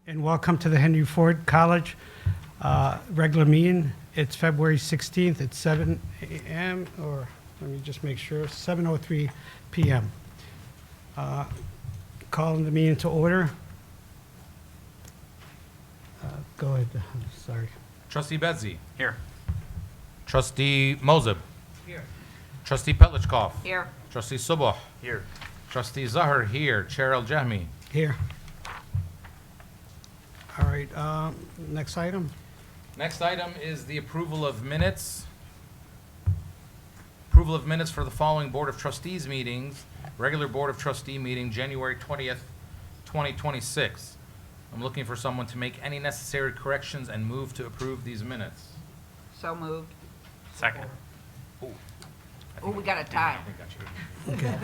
And welcome to the Henry Ford College regular meeting. It's February 16th at 7 a.m., or let me just make sure, 7:03 p.m. Calling the meeting to order. Go ahead, sorry. Trustee Betsy. Here. Trustee Moseb. Here. Trustee Petlichkov. Here. Trustee Suboh. Here. Trustee Zahar here. Chair El-Jahmi. Here. All right, next item. Next item is the approval of minutes. Approval of minutes for the following Board of Trustees meetings. Regular Board of Trustee meeting, January 20th, 2026. I'm looking for someone to make any necessary corrections and move to approve these minutes. So moved. Second. Oh, we got a tie. Okay.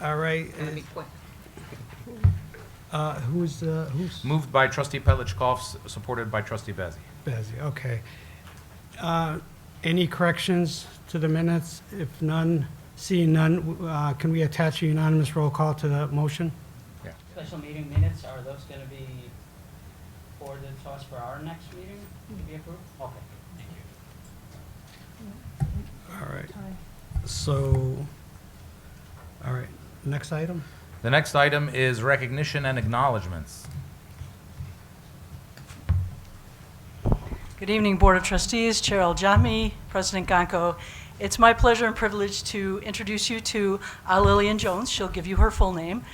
All right, Gotta be quick. who's Moved by Trustee Petlichkov, supported by Trustee Bezzi. Bezzy, okay. Any corrections to the minutes? If none, seeing none, can we attach a unanimous roll call to the motion? Special meeting minutes, are those going to be forwarded to us for our next meeting to be approved? Okay, thank you. All right. So, all right, next item? The next item is recognition and acknowledgements. Good evening, Board of Trustees, Chair El-Jahmi, President Gonko. It's my pleasure and privilege to introduce you to Lillian Jones. She'll give you her full name.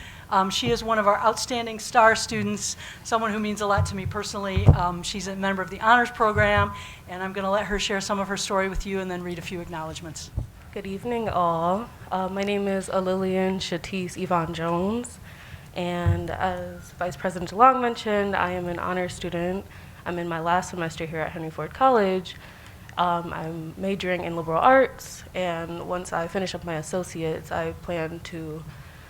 She is one of our outstanding star students, someone who means a lot to me personally. She's a member of the honors program, and I'm going to let her share some of her story with you and then read a few acknowledgements. Good evening, all. My name is Lillian Shatisse Yvonne Jones, and as Vice President DeLong mentioned, I am an honors student. I'm in my last semester here at Henry Ford College. I'm majoring in liberal arts, and once I finish up my associates, I plan to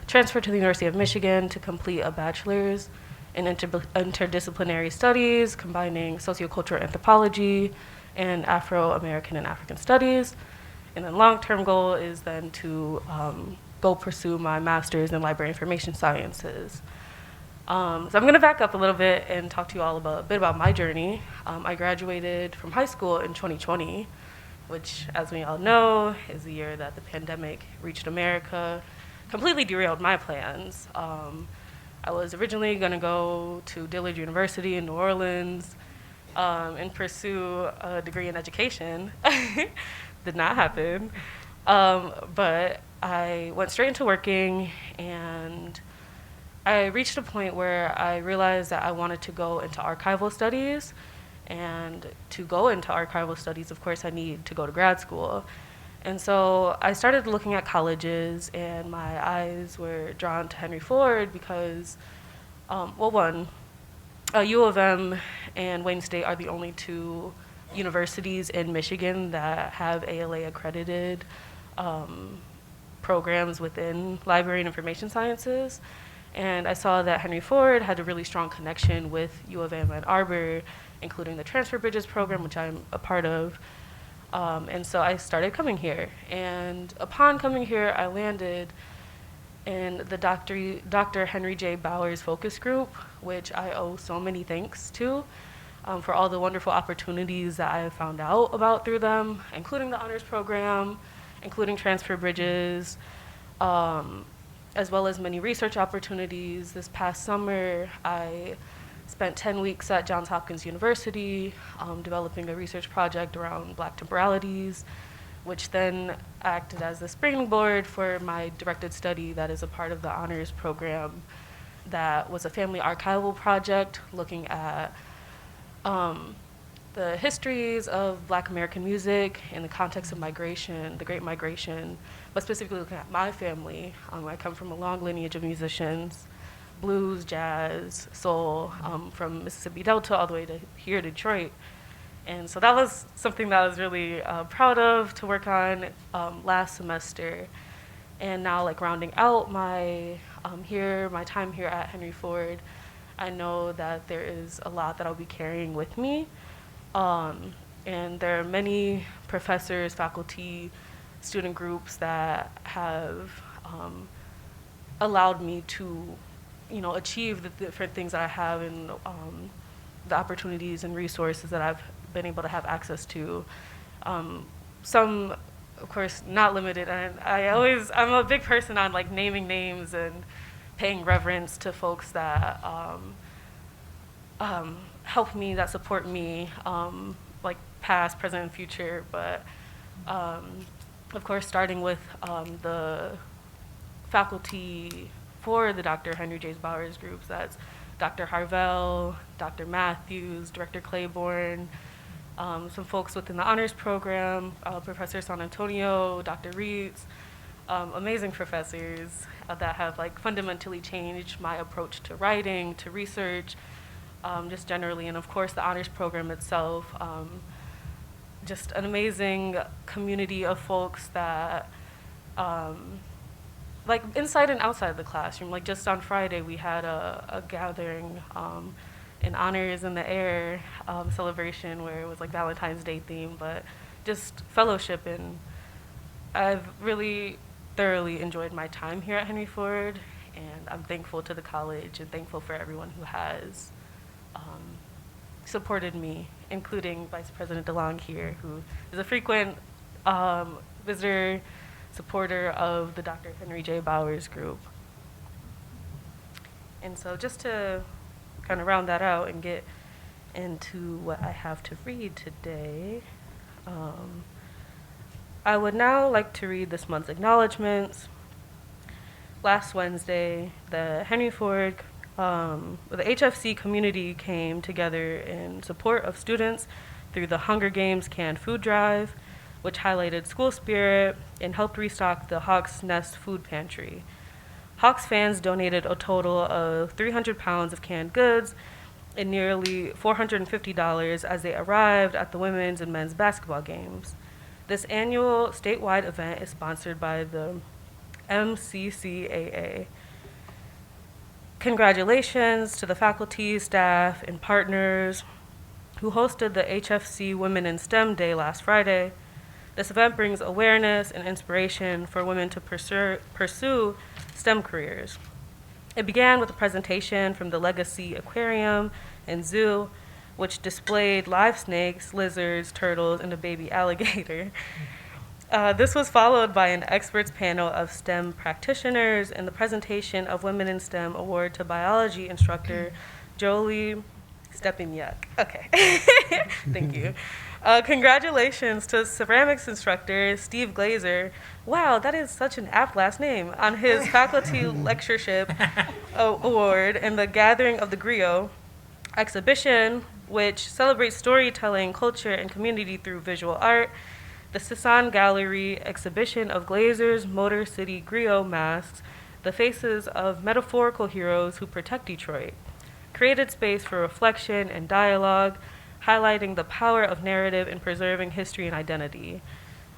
transfer to the University of Michigan to complete a bachelor's in interdisciplinary studies, combining sociocultural anthropology and Afro-American and African studies. And then long-term goal is then to go pursue my master's in library information sciences. So I'm going to back up a little bit and talk to you all a bit about my journey. I graduated from high school in 2020, which, as we all know, is the year that the pandemic reached America, completely derailed my plans. I was originally going to go to Dillard University in New Orleans and pursue a degree in education. Did not happen. But I went straight into working, and I reached a point where I realized that I wanted to go into archival studies. And to go into archival studies, of course, I need to go to grad school. And so I started looking at colleges, and my eyes were drawn to Henry Ford because, U of M and Wayne State are the only two universities in Michigan that have ALA accredited programs within library and information sciences. And I saw that Henry Ford had a really strong connection with U of M and Arbor, including the Transfer Bridges program, which I'm a part of. And so I started coming here. And upon coming here, I landed in the Dr. Henry J. Bowers focus group, which I owe so many thanks to for all the wonderful opportunities that I have found out about through them, including the honors program, including Transfer Bridges, as well as many research opportunities. This past summer, I spent 10 weeks at Johns Hopkins University developing a research project around Black temporalities, which then acted as the springboard for my directed study that is a part of the honors program that was a family archival project looking at the histories of Black American music in the context of migration, the Great Migration, but specifically looking at my family. I come from a long lineage of musicians, blues, jazz, soul, from Mississippi Delta all the way to here, Detroit. And so that was something that I was really proud of to work on last semester. And now, like, rounding out my time here at Henry Ford, I know that there is a lot that I'll be carrying with me. And there are many professors, faculty, student groups that have allowed me to achieve the different things that I have and the opportunities and resources that I've been able to have access to. Some, of course, not limited. And I'm a big person on like naming names and paying reverence to folks that help me, that support me, like past, present, and future. But of course, starting with the faculty for the Dr. Henry J. Bowers groups. That's Dr. Harvell, Dr. Matthews, Director Claiborne, some folks within the honors program, Professor San Antonio, Dr. Reeds, amazing professors that have like fundamentally changed my approach to writing, to research, just generally, and of course the honors program itself. Just an amazing community of folks that, like inside and outside the classroom. Like just on Friday, we had a gathering, an honors in the air celebration where it was like Valentine's Day theme, but just fellowship. And I've really thoroughly enjoyed my time here at Henry Ford, and I'm thankful to the college and thankful for everyone who has supported me, including Vice President DeLong here, who is a frequent visitor, supporter of the Dr. Henry J. Bowers group. And so just to kind of round that out and get into what I have to read today, I would now like to read this month's acknowledgements. Last Wednesday, the Henry Ford, the HFC community came together in support of students through the Hunger Games canned food drive, which highlighted school spirit and helped restock the Hawks Nest food pantry. Hawks fans donated a total of 300 pounds of canned goods and nearly $450 as they arrived at the women's and men's basketball games. This annual statewide event is sponsored by the MCCAA. Congratulations to the faculty, staff, and partners who hosted the HFC Women in STEM Day last Friday. This event brings awareness and inspiration for women to pursue STEM careers. It began with a presentation from the Legacy Aquarium and Zoo, which displayed live snakes, lizards, turtles, and a baby alligator. This was followed by an experts panel of STEM practitioners and the presentation of Women in STEM award to biology instructor Jolie Stepaniuk. Okay, thank you. Congratulations to ceramics instructor Steve Glazer. Wow, that is such an apt last name, on his faculty lectureship award and the Gathering of the Griot exhibition, which celebrates storytelling, culture, and community through visual art. The Cezanne Gallery exhibition of Glazer's Motor City Griot masks, the faces of metaphorical heroes who protect Detroit, created space for reflection and dialogue, highlighting the power of narrative in preserving history and identity.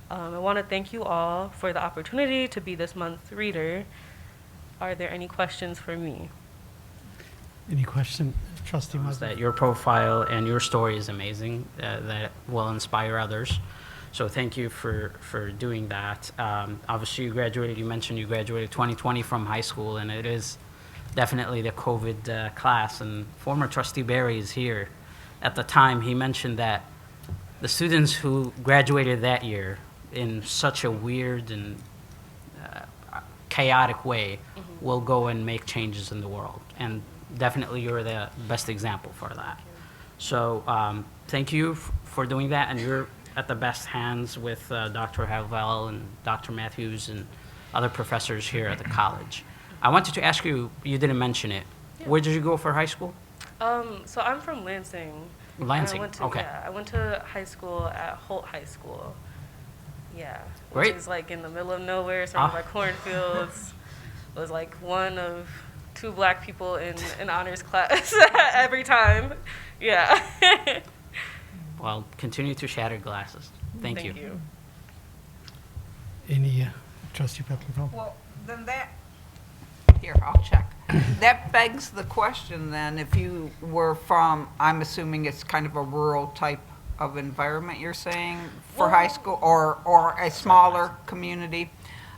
I want to thank you all for the opportunity to be this month's reader. Are there any questions for me? Any question, Trustee Is Muslim? that your profile and your story is amazing, that will inspire others. So thank you for doing that. Obviously, you mentioned you graduated 2020 from high school, and it is definitely the COVID class. And former Trustee Barry is here. At the time, he mentioned that the students who graduated that year in such a weird and chaotic way will go and make changes in the world. And definitely you're the best example for that. So thank you for doing that, and you're at the best hands with Dr. Havell and Dr. Matthews and other professors here at the college. I wanted to ask you, you didn't mention it. Yeah. Where did you go for high school? So I'm from Lansing. Lansing, And okay. Yeah, I went to high school at Holt High School. Yeah, Great. which is like in the middle of nowhere, surrounded Ah. by cornfields. Was like one of 2 black people in an honors class every time. Yeah. Well, continue to shatter glasses. Thank you. Any, Trustee Petrifel? Well, then here, I'll check. That begs the question then, if you were from, I'm assuming it's kind of a rural type of environment you're saying for high school, or a smaller community.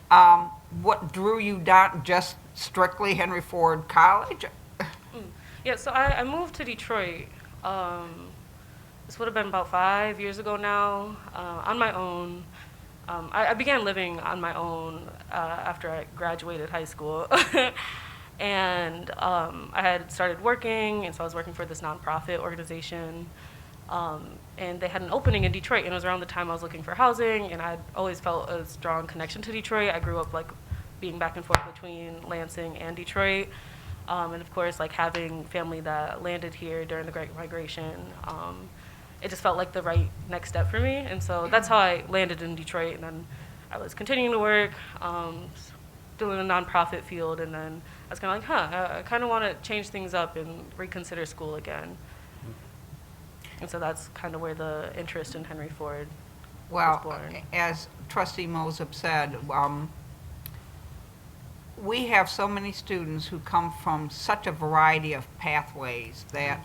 What drew you down, just strictly Henry Ford College? Yeah, so I moved to Detroit. This would have been about 5 years ago now, on my own. I began living on my own after I graduated high school. And I had started working, and so I was working for this nonprofit organization. And they had an opening in Detroit, and it was around the time I was looking for housing, and I'd always felt a strong connection to Detroit. I grew up like being back and forth between Lansing and Detroit. And of course, like having family that landed here during the Great Migration, it just felt like the right next step for me. And so that's how I landed in Detroit. And then I was continuing to work, doing a nonprofit field. And then I was kind of like, I kind of want to change things up and reconsider school again. And so that's kind of where the interest in Henry Ford was Well, born. as Trustee Mosop said, we have so many students who come from such a variety of pathways that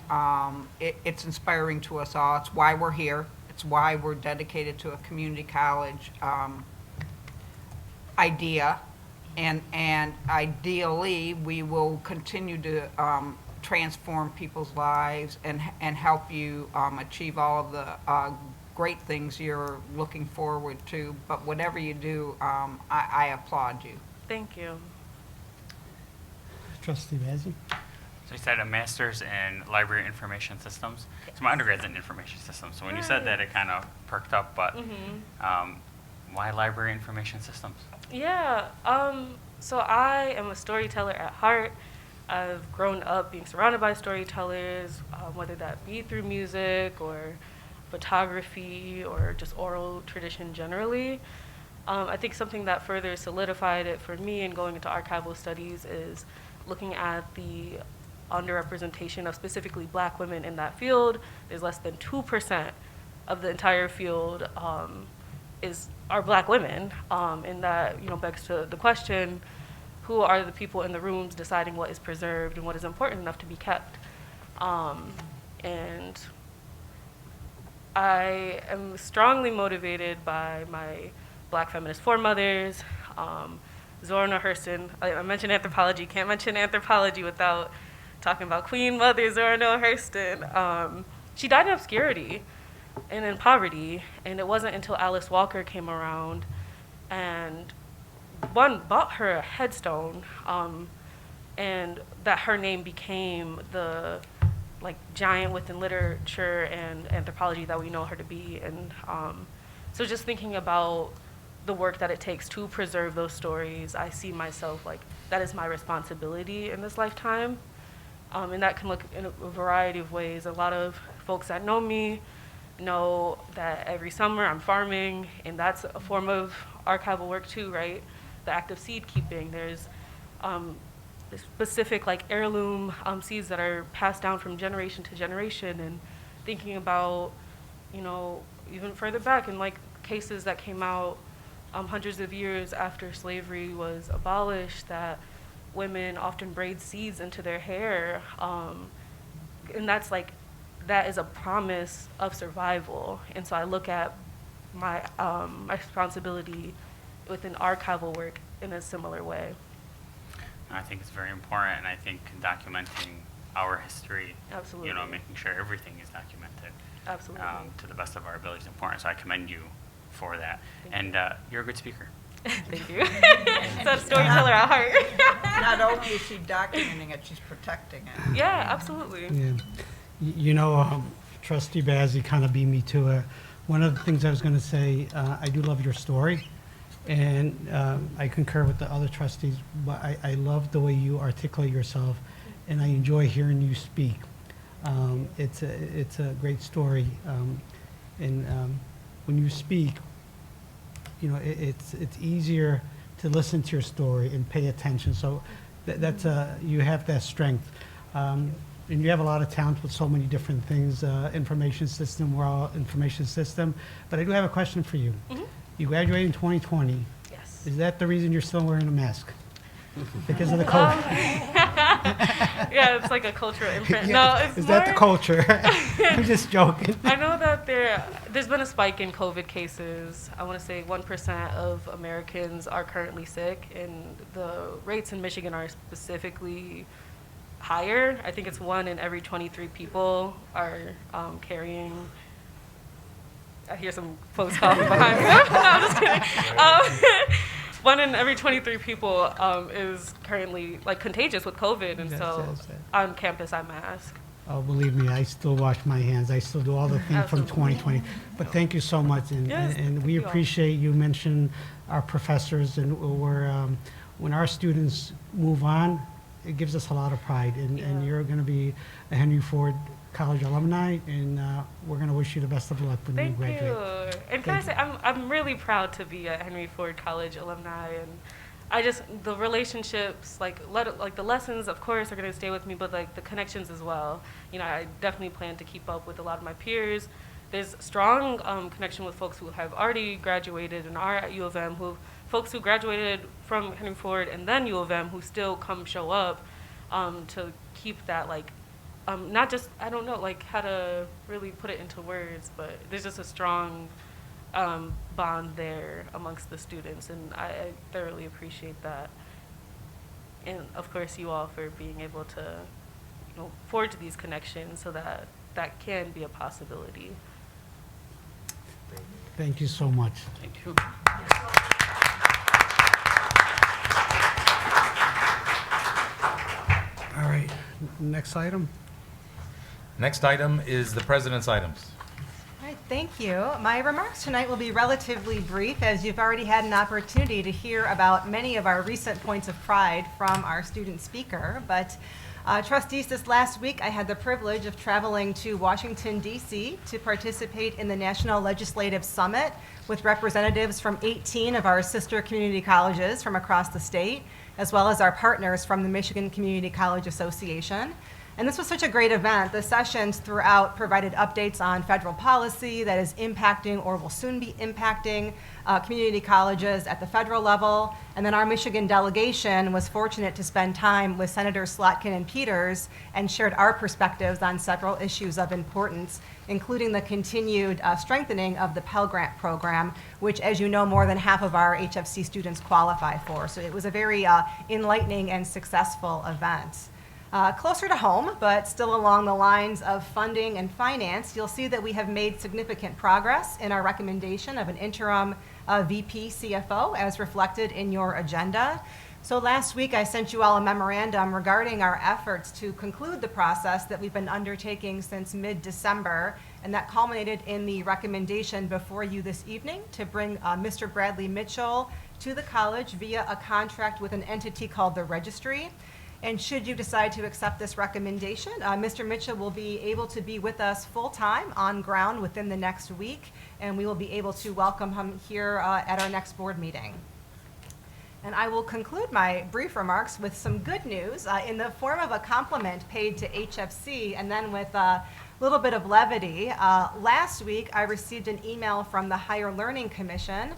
it's inspiring to us all. It's why we're here. It's why we're dedicated to a community college idea. And ideally, we will continue to transform people's lives and help you achieve all of the great things you're looking forward to. But whatever you do, I applaud you. Thank you. Trustee Bazey? So you said a master's in library information systems. So my undergrad's in information systems. So when you said that, it kind of perked up. But why library information systems? Yeah, so I am a storyteller at heart. I've grown up being surrounded by storytellers, whether that be through music or photography or just oral tradition generally. I think something that further solidified it for me in going into archival studies is looking at the underrepresentation of specifically Black women in that field. There's less than 2% of the entire field are Black women, and that begs to the question: who are the people in the rooms deciding what is preserved and what is important enough to be kept? And I am strongly motivated by my Black feminist foremothers. Zora Neale Hurston, I mentioned anthropology, can't mention anthropology without talking about Queen Mother Zora Neale Hurston. She died in obscurity and in poverty, and it wasn't until Alice Walker came around and bought her a headstone, and that her name became the giant within literature and anthropology that we know her to be. And so just thinking about the work that it takes to preserve those stories, I see myself that is my responsibility in this lifetime. And that can look in a variety of ways. A lot of folks that know me know that every summer I'm farming, and that's a form of archival work too, right? The act of seed keeping. There's specific heirloom seeds that are passed down from generation to generation, and thinking about, even further back in cases that came out hundreds of years after slavery was abolished, that women often braid seeds into their hair, and that is a promise of survival. And so I look at my responsibility within archival work in a similar way. I think it's very important, and I think documenting our history, Absolutely. Making sure everything is documented Absolutely. To the best of our ability is important. So I commend you for that. And you're a good speaker. Thank you. So a storyteller at heart. Not only is she documenting it, she's protecting it. Yeah, absolutely. Yeah. Trustee Bazey kind of beat me to it. One of the things I was going to say, I do love your story, and I concur with the other trustees, but I love the way you articulate yourself, and I enjoy hearing you speak. It's a great story, and when you speak, it's easier to listen to your story and pay attention. So that's you have that strength. And you have a lot of talent with so many different things, information system, we're all information system. But I do have a question for you. Mm-hmm. You graduated in 2020. Yes. Is that the reason you're still wearing a mask? Because of the culture? Yeah, it's like a cultural imprint. Yeah, No, it's is more, that the culture? I'm just joking. I know that there's been a spike in COVID cases. I want to say 1% of Americans are currently sick, and the rates in Michigan are specifically higher. I think it's 1 in every 23 people are carrying. I hear some folks coughing behind me. No, I'm just kidding. 1 in every 23 people is currently like contagious with COVID, and Yes, so yes, yes. on campus I mask. Oh, believe me, I still wash my hands. I still do all the things from Absolutely. 2020. But thank you so much, and, Yes, and thank we you all. appreciate you mentioned our professors, and when our students move on, it gives us a lot of pride. And Yeah. you're going to be a Henry Ford College alumni, and we're going to wish you the best of luck when you Thank graduate. you. And can I say, I'm really proud to be a Henry Ford College alumni, and I just, the relationships, like the lessons, of course, are going to stay with me, but like the connections as well. You know, I definitely plan to keep up with a lot of my peers. There's strong connection with folks who have already graduated and are at U of M, folks who graduated from Henry Ford and then U of M who still come show up to keep that like, not just, I don't know, like how to really put it into words, but there's just a strong bond there amongst the students, and I thoroughly appreciate that. And of course, you all for being able to, you know, forge these connections so that that can be a possibility. Thank you so much. Thank you. All right, next item. Next item is the president's items. All right, thank you. My remarks tonight will be relatively brief, as you've already had an opportunity to hear about many of our recent points of pride from our student speaker. But trustees, this last week I had the privilege of traveling to Washington, D.C. to participate in the National Legislative Summit with representatives from 18 of our sister community colleges from across the state, as well as our partners from the Michigan Community College Association. And this was such a great event. The sessions throughout provided updates on federal policy that is impacting or will soon be impacting community colleges at the federal level. And then our Michigan delegation was fortunate to spend time with Senators Slotkin and Peters and shared our perspectives on several issues of importance, including the continued strengthening of the Pell Grant program, which, as you know, more than half of our HFC students qualify for. So it was a very enlightening and successful event. Closer to home, but still along the lines of funding and finance, you'll see that we have made significant progress in our recommendation of an interim VP CFO as reflected in your agenda. So last week I sent you all a memorandum regarding our efforts to conclude the process that we've been undertaking since mid-December, and that culminated in the recommendation before you this evening to bring Mr. Bradley Mitchell to the college via a contract with an entity called the Registry. And should you decide to accept this recommendation, Mr. Mitchell will be able to be with us full-time on ground within the next week, and we will be able to welcome him here at our next board meeting. And I will conclude my brief remarks with some good news in the form of a compliment paid to HFC, and then with a little bit of levity. Last week, I received an email from the Higher Learning Commission.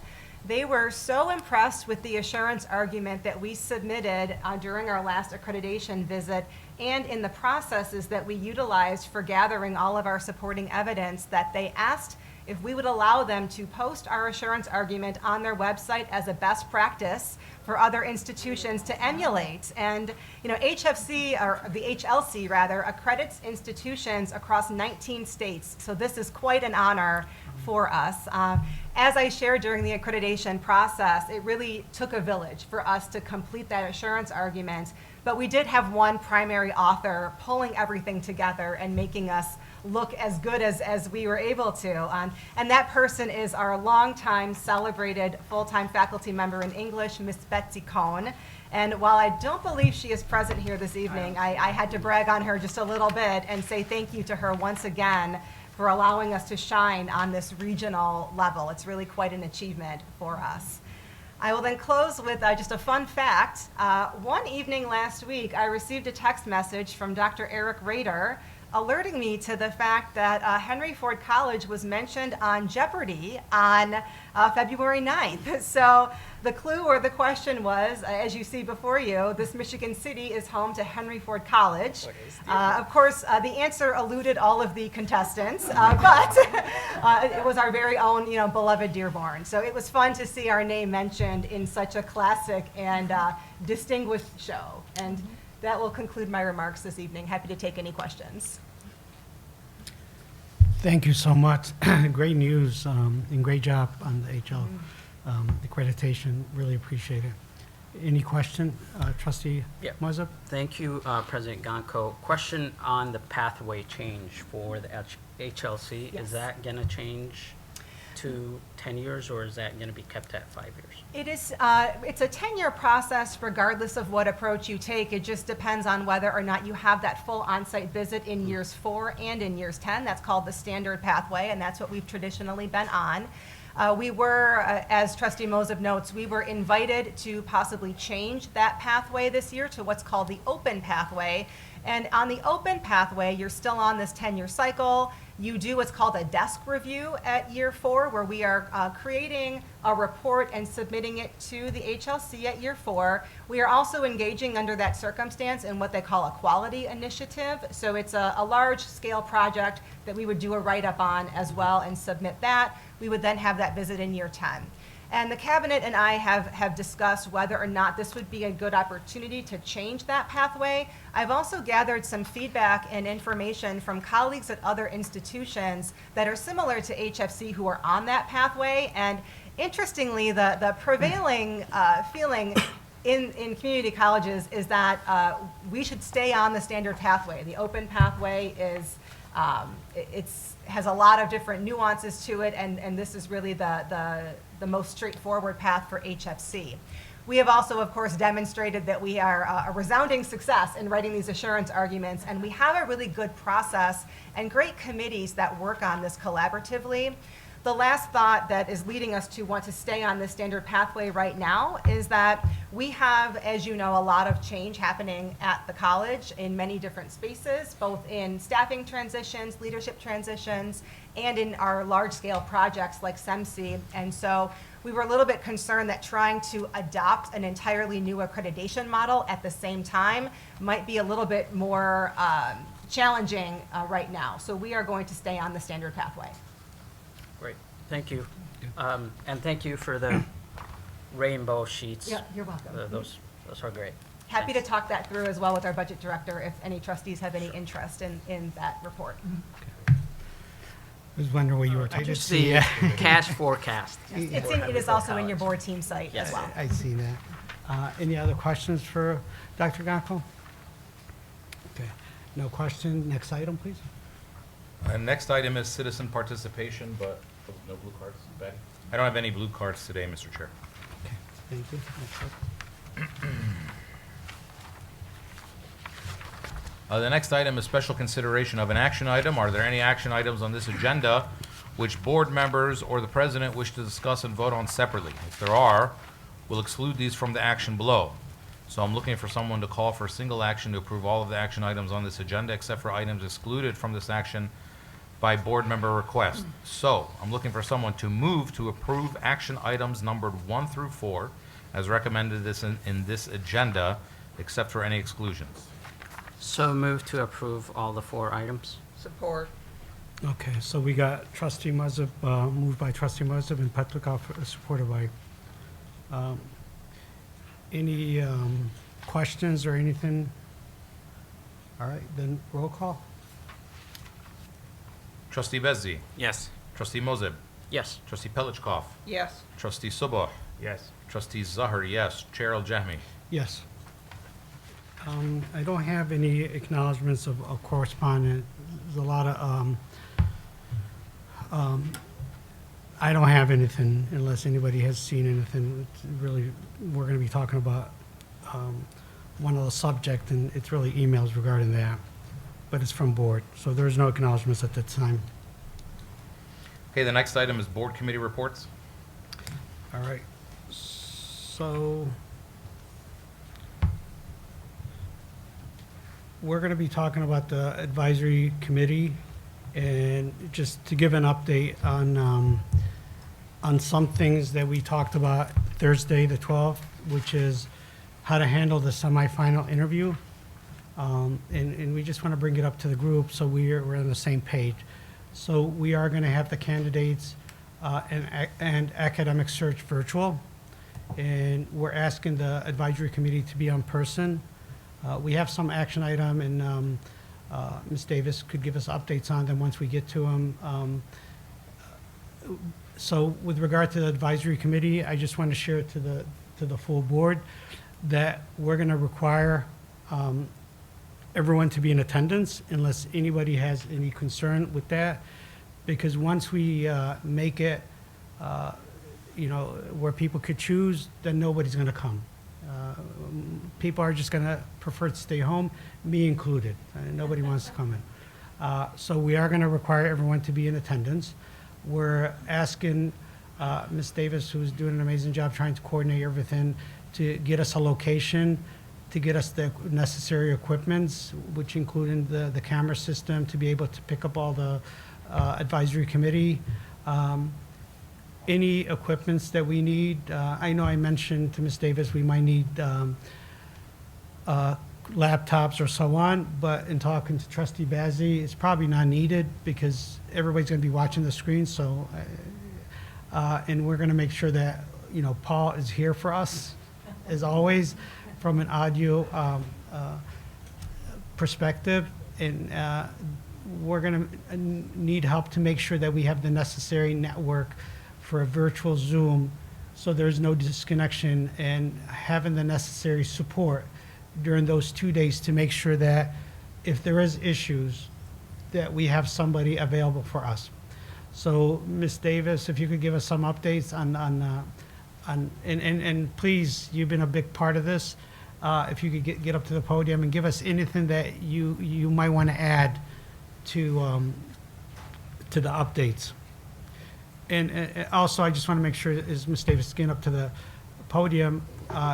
They were so impressed with the assurance argument that we submitted during our last accreditation visit and in the processes that we utilized for gathering all of our supporting evidence that they asked if we would allow them to post our assurance argument on their website as a best practice for other institutions to emulate. And you know, HFC, or the HLC rather, accredits institutions across 19 states. So this is quite an honor for us. As I shared during the accreditation process, it really took a village for us to complete that assurance argument, but we did have one primary author pulling everything together and making us look as good as we were able to. And that person is our longtime celebrated full-time faculty member in English, Miss Betsy Cohn. And while I don't believe she is present here this evening, I had to brag on her just a little bit and say thank you to her once again for allowing us to shine on this regional level. It's really quite an achievement for us. I will then close with just a fun fact. One evening last week, I received a text message from Dr. Eric Rader, alerting me to the fact that Henry Ford College was mentioned on Jeopardy on February 9th. So the clue or the question was, as you see before you, this Michigan city is home to Henry Ford College. Of course, the answer eluded all of the contestants, but it was our very own, beloved Dearborn. So it was fun to see our name mentioned in such a classic and distinguished show. And that will conclude my remarks this evening. Happy to take any questions. Thank you so much. Great news and great job on the HL accreditation. Really appreciate it. Any question, Trustee Yeah. Mazza? Thank you, President Gonko. Question on the pathway change for the HLC. Yes. Is that going to change to 10 years, or is that going to be kept at 5 years? It is, it's a 10-year process regardless of what approach you take. It just depends on whether or not you have that full on-site visit in years 4 and in years 10. That's called the standard pathway, and that's what we've traditionally been on. We were, as Trustee Moseb notes, we were invited to possibly change that pathway this year to what's called the open pathway. And on the open pathway, you're still on this 10-year cycle. You do what's called a desk review at year 4, where we are creating a report and submitting it to the HLC at year 4. We are also engaging under that circumstance in what they call a quality initiative. So it's a large-scale project that we would do a write-up on as well and submit that. We would then have that visit in year 10. And the cabinet and I have discussed whether or not this would be a good opportunity to change that pathway. I've also gathered some feedback and information from colleagues at other institutions that are similar to HFC who are on that pathway. And interestingly, the prevailing feeling in community colleges is that we should stay on the standard pathway. The open pathway is has a lot of different nuances to it, and this is really the most straightforward path for HFC. We have also, of course, demonstrated that we are a resounding success in writing these assurance arguments, and we have a really good process and great committees that work on this collaboratively. The last thought that is leading us to want to stay on this standard pathway right now is that we have, as you know, a lot of change happening at the college in many different spaces, both in staffing transitions, leadership transitions, and in our large-scale projects like SEMC. And so we were a little bit concerned that trying to adopt an entirely new accreditation model at the same time might be a little bit more challenging right now. So we are going to stay on the standard pathway. Great, thank you. And thank you for the rainbow sheets. Yeah, you're welcome. Those are great. Happy to Thanks. talk that through as well with our budget director if any trustees have any interest in that report. I was wondering where you were. I just see cash forecast. It is also in your board team site Yes. as well. I see that. Any other questions for Dr. Gonko? Okay, no question. Next item, please. Next item is citizen participation, but no blue cards. Betty? I don't have any blue cards today, Mr. Chair. Okay, thank you. Next up. The next item is special consideration of an action item. Are there any action items on this agenda which board members or the president wish to discuss and vote on separately? If there are, we'll exclude these from the action below. So I'm looking for someone to call for a single action to approve all of the action items on this agenda except for items excluded from this action by board member request. So I'm looking for someone to move to approve action items numbered 1 through 4 as recommended in this agenda, except for any exclusions. So move to approve all the 4 items. Support. Okay, so we got Trustee Muzza, moved by Trustee Muzza and Petlikov, supported by, any questions or anything? All right, then roll call. Trustee Bezzi. Yes. Trustee Moseb. Yes. Trustee Pelichkov. Yes. Trustee Suboh. Yes. Trustee Zahar, yes. Chair Al-Jahmi. Yes. I don't have any acknowledgements of correspondence. There's a lot of, I don't have anything unless anybody has seen anything. It's really, we're going to be talking about one of the subject, and it's really emails regarding that, but it's from board, so there's no acknowledgements at that time. Okay, the next item is board committee reports. All right, so we're going to be talking about the advisory committee, and just to give an update on some things that we talked about Thursday, the 12th, which is how to handle the semifinal interview. And we just want to bring it up to the group so we're on the same page. So we are going to have the candidates and academic search virtual, and we're asking the advisory committee to be in person. We have some action item, and Ms. Davis could give us updates on them once we get to them. So with regard to the advisory committee, I just want to share it to the full board that we're going to require everyone to be in attendance unless anybody has any concern with that, because once we make it, where people could choose, then nobody's going to come. People are just going to prefer to stay home, me included. Nobody wants to come in. So we are going to require everyone to be in attendance. We're asking Ms. Davis, who's doing an amazing job trying to coordinate everything, to get us a location, to get us the necessary equipments, which including the camera system, to be able to pick up all the advisory committee. Any equipments that we need. I know I mentioned to Ms. Davis we might need laptops or so on, but in talking to Trustee Bazey, it's probably not needed because everybody's going to be watching the screen. So, and we're going to make sure that Paul is here for us, as always, from an audio perspective, and we're going to need help to make sure that we have the necessary network for a virtual Zoom, so there's no disconnection, and having the necessary support during those 2 days to make sure that if there is issues, that we have somebody available for us. So, Ms. Davis, if you could give us some updates and please, you've been a big part of this. If you could get up to the podium and give us anything that you might want to add to the updates. And also, I just want to make sure, as Ms. Davis getting up to the podium,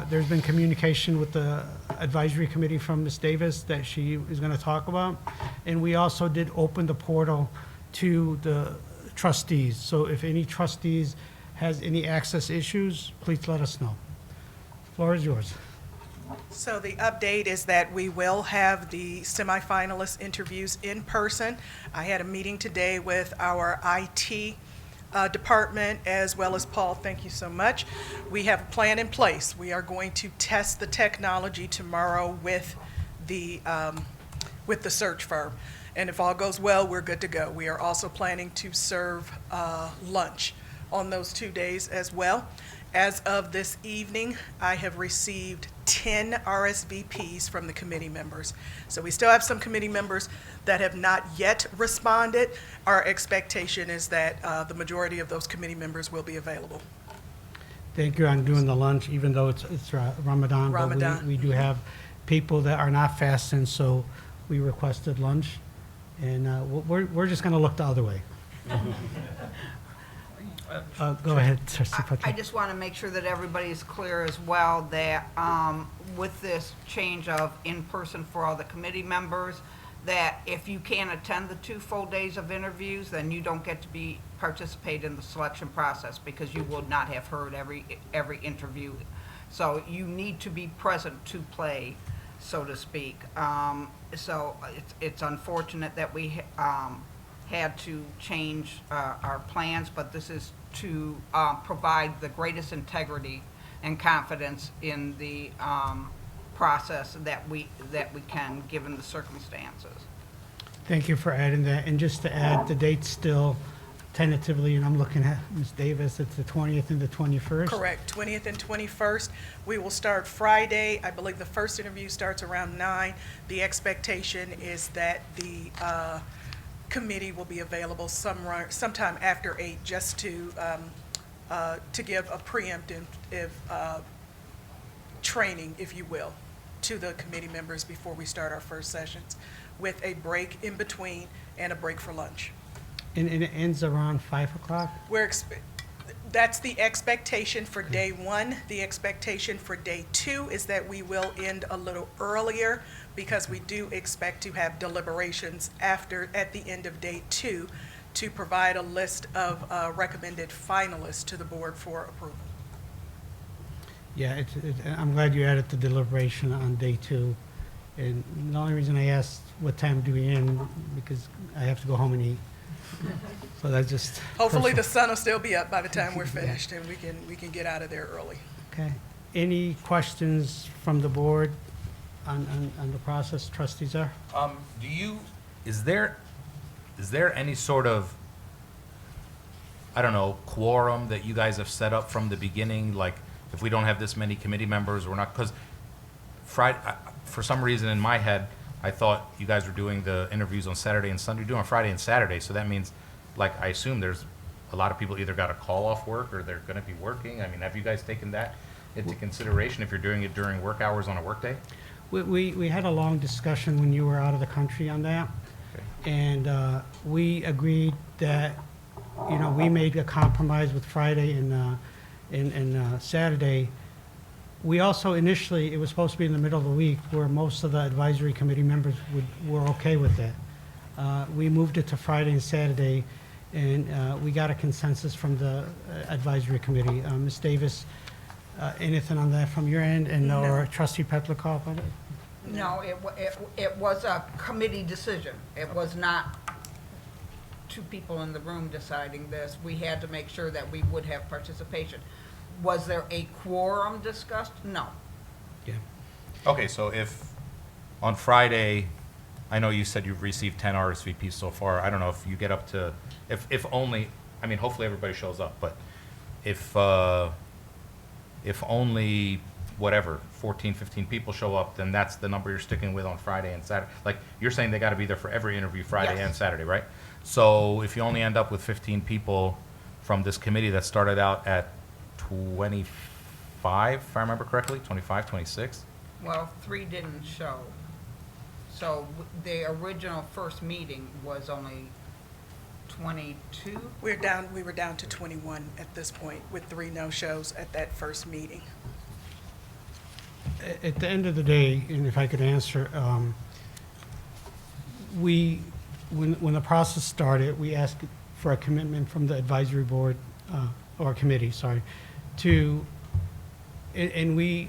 there's been communication with the advisory committee from Ms. Davis that she is going to talk about. And we also did open the portal to the trustees. So if any trustees has any access issues, please let us know. Floor is yours. So the update is that we will have the semifinalist interviews in person. I had a meeting today with our IT department, as well as Paul. Thank you so much. We have a plan in place. We are going to test the technology tomorrow with the search firm. And if all goes well, we're good to go. We are also planning to serve lunch on those 2 days as well. As of this evening, I have received 10 RSVPs from the committee members. So we still have some committee members that have not yet responded. Our expectation is that the majority of those committee members will be available. Thank you on doing the lunch, even though it's Ramadan. Ramadan. But we do have people that are not fasting, so we requested lunch. And we're just going to look the other way. Go ahead, Trustee I Putnam. just want to make sure that everybody is clear as well that with this change of in-person for all the committee members, that if you can't attend the 2 full days of interviews, then you don't get to participate in the selection process because you will not have heard every interview. So you need to be present to play, so to speak. So it's unfortunate that we had to change our plans, but this is to provide the greatest integrity and confidence in the process that we can, given the circumstances. Thank you for adding that. And just to add, the date's still tentatively, and I'm looking at Ms. Davis, it's the 20th and the 21st? Correct, 20th and 21st. We will start Friday. I believe the first interview starts around 9. The expectation is that the committee will be available sometime after 8, just to give a preemptive training, if you will, to the committee members before we start our first sessions, with a break in between and a break for lunch. And it ends around 5 o'clock? That's the expectation for day one. The expectation for day two is that we will end a little earlier because we do expect to have deliberations at the end of day two to provide a list of recommended finalists to the board for approval. Yeah, I'm glad you added the deliberation on day two. And the only reason I asked what time do we end, because I have to go home and eat. So that's just. Hopefully the personal. sun will still be up by the time we're finished and we can get out of there early. Okay. Any questions from the board on the process, trustees are? Is there any sort of, I don't know, quorum that you guys have set up from the beginning? Like, if we don't have this many committee members, we're not, because Friday, for some reason in my head, I thought you guys were doing the interviews on Saturday and Sunday. You're doing Friday and Saturday, so that means, like, I assume there's a lot of people either got a call off work or they're gonna be working. I mean, have you guys taken that into consideration if you're doing it during work hours on a workday? We had a long discussion when you were out of the country on that. Okay. And we agreed that, you know, we made a compromise with Friday and Saturday. We also initially, it was supposed to be in the middle of the week where most of the advisory committee members were okay with that. We moved it to Friday and Saturday, and we got a consensus from the advisory committee. Ms. Davis, anything on that from your end? And or Trustee Petlikoff? No, it was a committee decision. It was not two people in the room deciding this. We had to make sure that we would have participation. Was there a quorum discussed? No. Yeah. Okay, so if on Friday, I know you said you've received 10 RSVPs so far. I don't know if you get up to, if only, I mean, hopefully everybody shows up, but if only, whatever, 14, 15 people show up, then that's the number you're sticking with on Friday and Saturday. Like, you're saying they got to be there for every interview Friday Yes. and Saturday, right? So if you only end up with 15 people from this committee that started out at 25, if I remember correctly, 25, 26? Well, 3 didn't show. So the original first meeting was only 22? We were down to 21 at this point with 3 no-shows at that first meeting. At the end of the day, and if I could answer, when the process started, we asked for a commitment from the advisory board, or committee, sorry, and we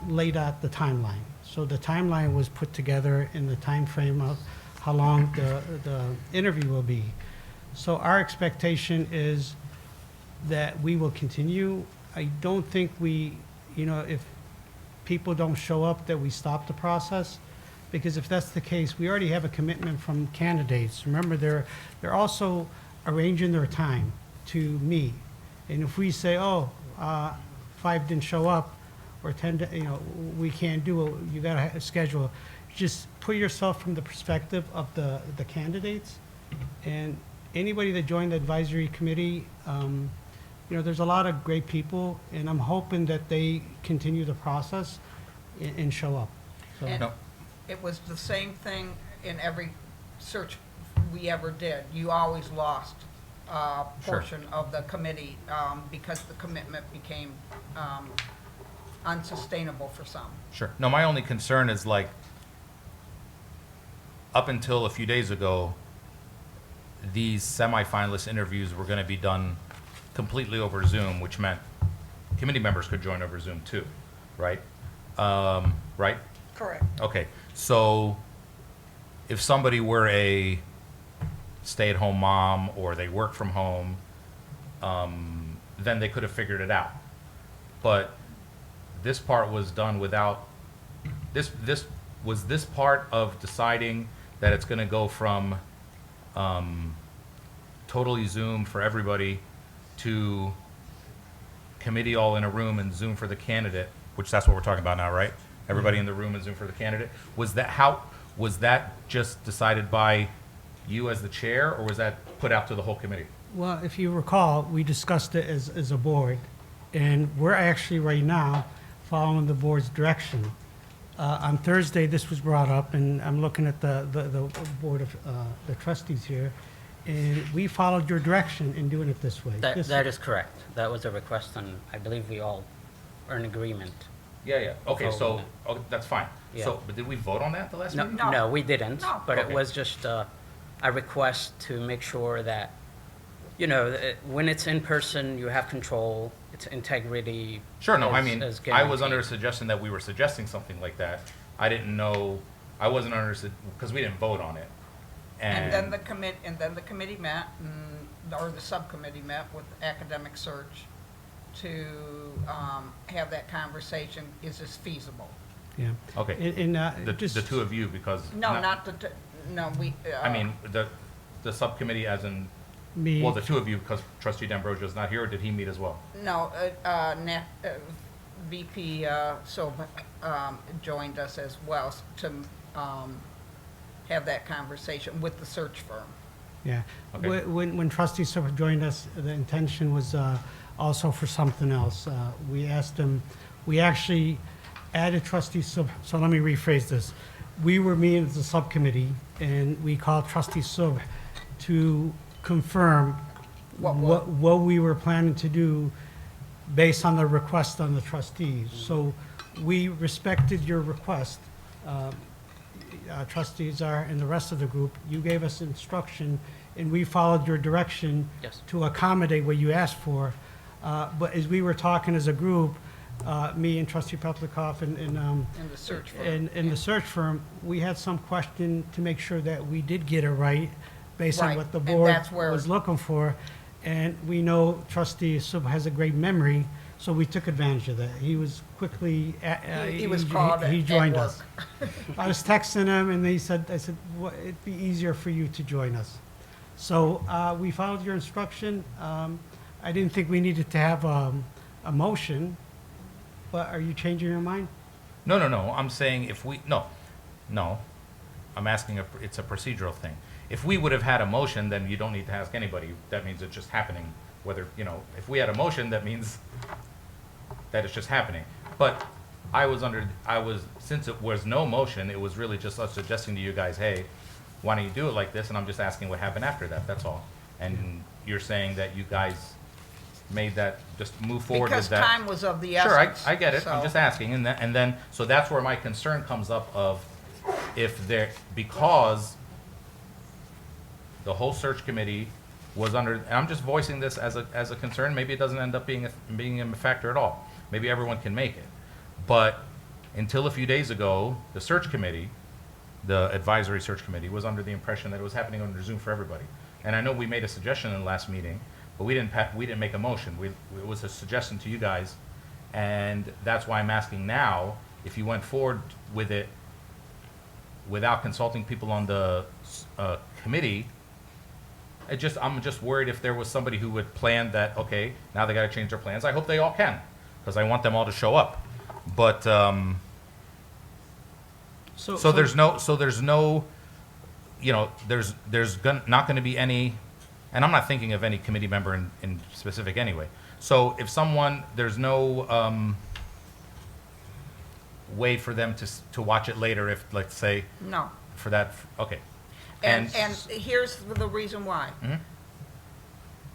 laid out the timeline. So the timeline was put together in the time frame of how long the interview will be. So our expectation is that we will continue. I don't think if people don't show up, that we stop the process, because if that's the case, we already have a commitment from candidates. Remember, they're also arranging their time to meet. And if we say, 5 didn't show up, or 10, we can't do it, you gotta schedule. Just put yourself from the perspective of the candidates. And anybody that joined the advisory committee, there's a lot of great people, and I'm hoping that they continue the process and show up. So. And it was the same thing in every search we ever did. You always lost a portion of the committee because the commitment became unsustainable for some. Sure. No, my only concern is, like, up until a few days ago, these semifinalist interviews were going to be done completely over Zoom, which meant committee members could join over Zoom too, right? Right? Correct. Okay. So if somebody were a stay-at-home mom or they work from home, then they could have figured it out. But this part was done without, this part of deciding that it's going to go from totally Zoom for everybody to committee all in a room and Zoom for the candidate, which that's what we're talking about now, right? Everybody in the room and Zoom for the candidate. Was that just decided by you as the chair, or was that put out to the whole committee? Well, if you recall, we discussed it as a board, and we're actually right now following the board's direction. On Thursday, this was brought up, and I'm looking at the board of the trustees here, and we followed your direction in doing it this way. This- That is correct. That was a request, and I believe we all are in agreement. Yeah, yeah, okay, Vote so, on it. oh, that's fine. Yeah. So, but did we vote on that the last No, meeting? No. no, we didn't, No. but it Okay. was just a request to make sure that, when it's in person, you have control, its integrity. Sure, no, I is- mean, is I was under a guaranteed. suggestion that we were suggesting something like that. I didn't know, I wasn't under, because we didn't vote on it. And then the committee met, or the subcommittee met with academic search to have that conversation, is this feasible? Yeah. Okay, And the just. two of you, because. No, not the, no, we. I mean, the subcommittee as in, Me. well, the two of you, because trustee D'Ambrosio is not here, or did he meet as well? No, VP Silva joined us as well to have that conversation with the search firm. Yeah. Okay. When trustee Silver joined us, the intention was also for something else. We asked him, we actually added trustee Silver, so let me rephrase this. We were meeting as a subcommittee, and we called trustee Silver to confirm what we were planning to do based on the request on the trustees. So we respected your request. Trustees are, and the rest of the group, you gave us instruction, and we followed your direction Yes. to accommodate what you asked for. But as we were talking as a group, me and trustee Petlikoff and In the search firm. and the search firm, we had some question to make sure that we did get it right based on Right, what the and board that's where- was looking for. And we know trustee Sub has a great memory, so we took advantage of that. He was quickly, He was called he at joined work. us. I was texting him, and I said, it'd be easier for you to join us. So we followed your instruction. I didn't think we needed to have a motion, but are you changing your mind? No, I'm saying if we, no. I'm asking, it's a procedural thing. If we would have had a motion, then you don't need to ask anybody. That means it's just happening, whether, if we had a motion, that means that it's just happening. But since it was no motion, it was really just us suggesting to you guys, hey, why don't you do it like this? And I'm just asking what happened after that, that's all. And you're saying that you guys made that, just move forward with Because that. time was of the Sure, essence. I get it, I'm so- just asking, and then, so that's where my concern comes up of because the whole search committee was under, and I'm just voicing this as a concern, maybe it doesn't end up being a factor at all. Maybe everyone can make it. But until a few days ago, the search committee, the advisory search committee, was under the impression that it was happening under Zoom for everybody. And I know we made a suggestion in the last meeting, but we didn't make a motion. It was a suggestion to you guys, and that's why I'm asking now, if you went forward with it without consulting people on the committee, I'm just worried if there was somebody who would plan that, okay, now they gotta change their plans. I hope they all can, because I want them all to show up. But, so there's no, not gonna be any, and I'm not thinking of any committee member in specific anyway. So if there's no, way for them to watch it later if, let's say, No. for that, okay. And here's the reason why. Mhm.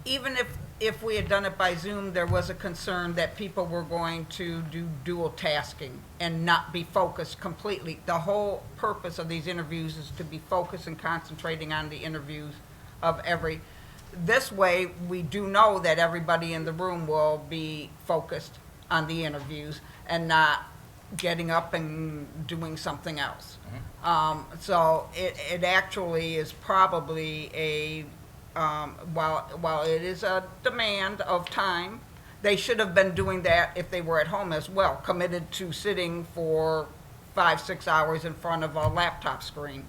Even if we had done it by Zoom, there was a concern that people were going to do dual tasking and not be focused completely. The whole purpose of these interviews is to be focused and concentrating on the interviews of this way, we do know that everybody in the room will be focused on the interviews and not getting up and doing something else. So it actually is probably while it is a demand of time, they should have been doing that if they were at home as well, committed to sitting for 5-6 hours in front of a laptop screen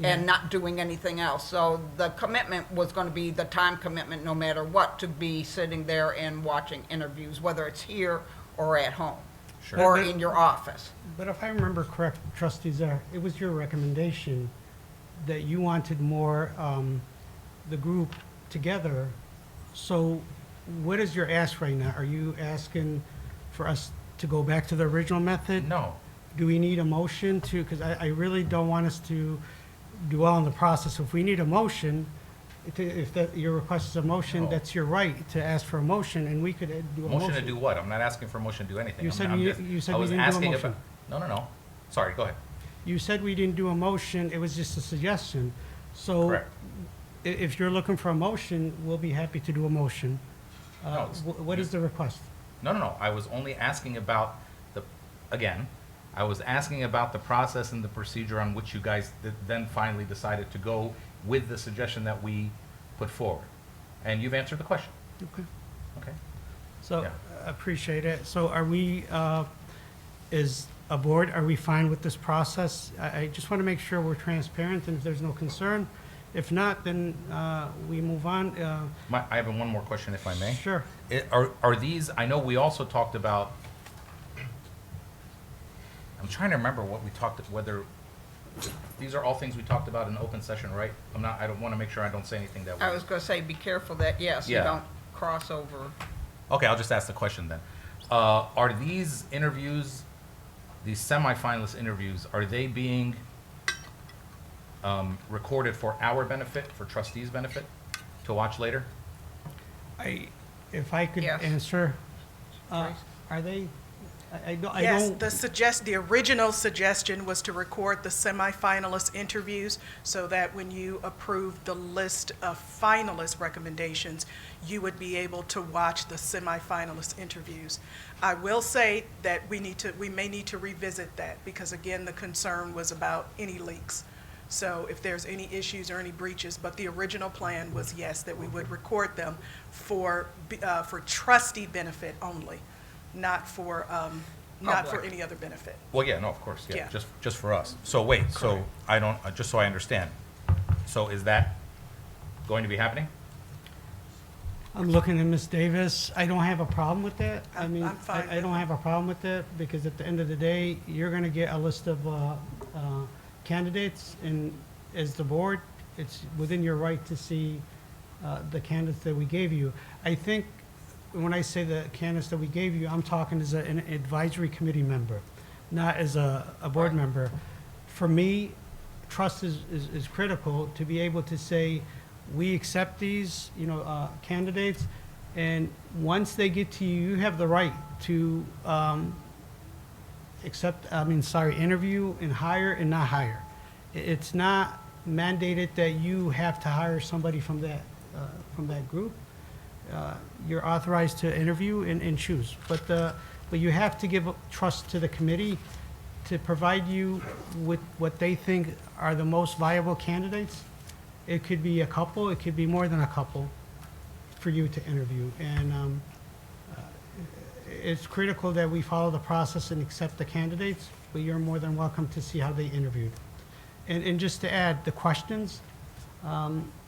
and not doing anything else. So the commitment was going to be the time commitment no matter what, to be sitting there and watching interviews, whether it's here or at home. Sure. Or in your office. But if I remember correct, trustees, it was your recommendation that you wanted more, the group together. So what is your ask right now? Are you asking for us to go back to the original method? No. Do we need a motion to, because I really don't want us to dwell on the process. If we need a motion, if that, your request is a motion, No. that's your right to ask for a motion, and we could do a motion. Motion to do what? I'm not asking for a motion to do anything. You I'm- said I'm you- just- you said I we was didn't do a asking motion. about- No. Sorry, go ahead. You said we didn't do a motion, it was just a suggestion. So Correct. if you're looking for a motion, we'll be happy to do a motion. No, it's- What is the request? No. I was only asking about I was asking about the process and the procedure on which you guys then finally decided to go with the suggestion that we put forward. And you've answered the question. Okay. Okay. So, Yeah. appreciate it. So are we, as a board, are we fine with this process? I just want to make sure we're transparent, and if there's no concern. If not, then we move on. I have one more question, if I may. Sure. Are these, I know we also talked about, I'm trying to remember what we talked, whether, these are all things we talked about in open session, right? I don't want to make sure I don't say anything that I was going to say, be careful that, yes, you Yeah. don't cross over. Okay, I'll just ask the question then. Are these interviews, these semifinalist interviews, are they being recorded for our benefit, for trustees' benefit, to watch later? If I could Yes. answer, Please. are they, I don't. Yes, the original suggestion was to record the semifinalist interviews so that when you approve the list of finalist recommendations, you would be able to watch the semifinalist interviews. I will say that we may need to revisit that because again, the concern was about any leaks. So if there's any issues or any breaches, but the original plan was yes, that we would record them for trustee benefit only, not for any other benefit. Well, yeah, no, of course, yeah, Yeah. just for us. So wait, so I don't, just so I understand. So is that going to be happening? I'm looking at Ms. Davis. I don't have a problem with that. I I'm mean, fine I with don't it. have a problem with that because at the end of the day, you're going to get a list of candidates, and as the board, it's within your right to see the candidates that we gave you. I think when I say the candidates that we gave you, I'm talking as an advisory committee member, not as a board member. For me, trust is critical to be able to say, we accept these, candidates, and once they get to you, you have the right to interview and hire and not hire. It's not mandated that you have to hire somebody from that group. You're authorized to interview and choose, but you have to give trust to the committee to provide you with what they think are the most viable candidates. It could be a couple, it could be more than a couple for you to interview. And it's critical that we follow the process and accept the candidates, but you're more than welcome to see how they interviewed. And just to add, the questions,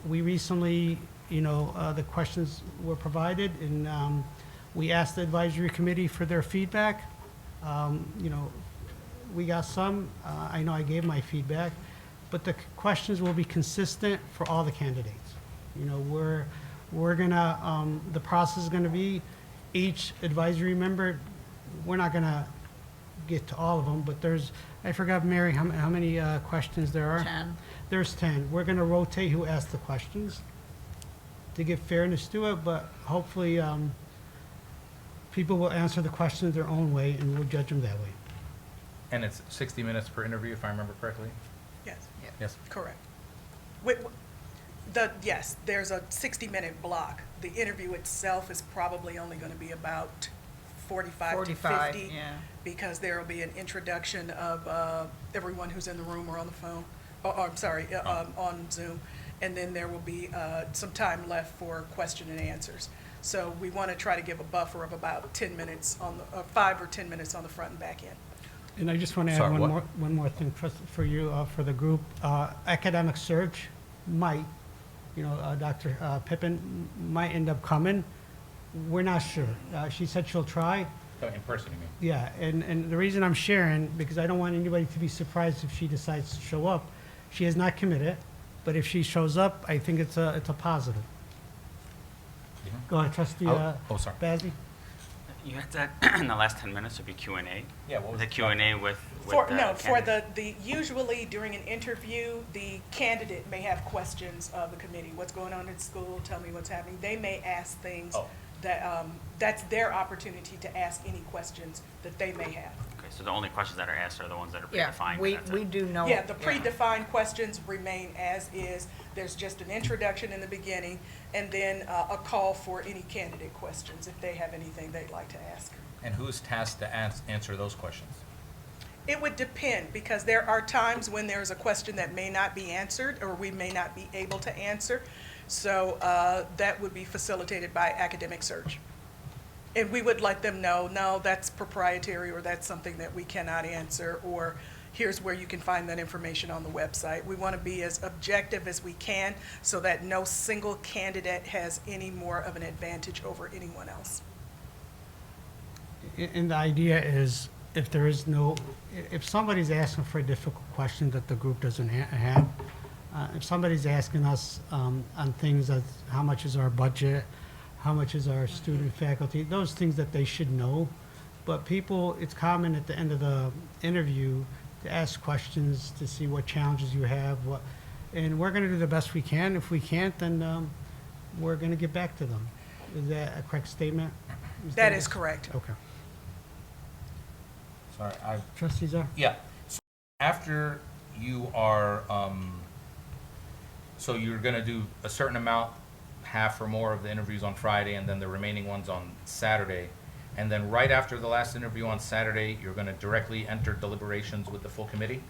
we recently, the questions were provided, and we asked the advisory committee for their feedback. We got some, I know I gave my feedback, but the questions will be consistent for all the candidates. We're gonna, the process is gonna be each advisory member, we're not gonna get to all of them, but I forgot, Mary, how many questions there are? 10. There's 10. We're gonna rotate who asks the questions to give fairness to it, but hopefully, people will answer the questions their own way, and we'll judge them that way. And it's 60 minutes per interview, if I remember correctly? Yes, Yes. correct. Yes, there's a 60-minute block. The interview itself is probably only going to be about 45 to 50. Yeah. Because there will be an introduction of everyone who's in the room or on the phone, on Zoom. And then there will be some time left for question and answers. So we want to try to give a buffer of about 10 minutes 5 or 10 minutes on the front and back end. And I just want to add Sorry, what? one more thing for you, for the group. Academic search might, Dr. Pippin might end up coming. We're not sure. She said she'll try. Oh, in person, you mean? Yeah, and the reason I'm sharing, because I don't want anybody to be surprised if she decides to show up. She has not committed, but if she shows up, I think it's a positive. Go ahead, Trustee sorry. Bazey. You had said in the last 10 minutes would be Q&A. Yeah, what was The Q&A with For, the no, for candidate? usually during an interview, the candidate may have questions of the committee. What's going on at school? Tell me what's happening. They may ask things Oh. that, that's their opportunity to ask any questions that they may have. Okay, so the only questions that are asked are the ones that are Yeah, predefined. and we, that's it. we do know. Yeah, the predefined questions remain as is. There's just an introduction in the beginning, and then a call for any candidate questions if they have anything they'd like to ask. And who's tasked to answer those questions? It would depend, because there are times when there's a question that may not be answered, or we may not be able to answer. So that would be facilitated by academic search. And we would let them know, no, that's proprietary, or that's something that we cannot answer, or here's where you can find that information on the website. We want to be as objective as we can so that no single candidate has any more of an advantage over anyone else. And the idea is, if there is no, if somebody's asking for a difficult question that the group doesn't have, if somebody's asking us on things as how much is our budget, how much is our student faculty, those things that they should know. But people, it's common at the end of the interview to ask questions, to see what challenges you have, and we're going to do the best we can. If we can't, then we're going to get back to them. Is that a correct statement? That is correct. Okay. Sorry, Trustees are? yeah. So after you are, so you're gonna do a certain amount, half or more of the interviews on Friday, and then the remaining ones on Saturday. And then right after the last interview on Saturday, you're gonna directly enter deliberations with the full committee?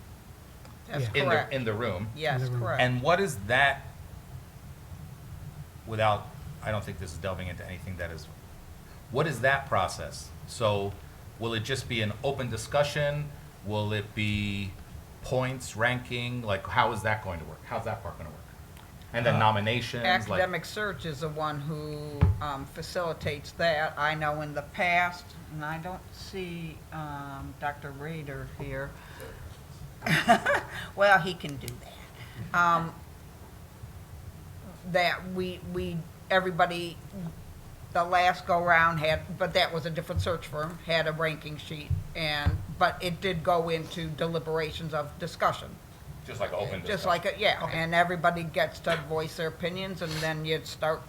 That's Yeah. correct. In the room? Yes, In the room. correct. And what is that, without, I don't think this is delving into anything that is, what is that process? So will it just be an open discussion? Will it be points, ranking? Like, how is that going to work? How's that part going to work? And then nominations, like, Academic search is the one who facilitates that. I know in the past, and I don't see Dr. Rader here. Well, he can do that. That everybody, the last go-round had, but that was a different search firm, had a ranking sheet, but it did go into deliberations of discussion. just like an open discussion? Just like, yeah, Okay. and everybody gets to voice their opinions, and then you'd start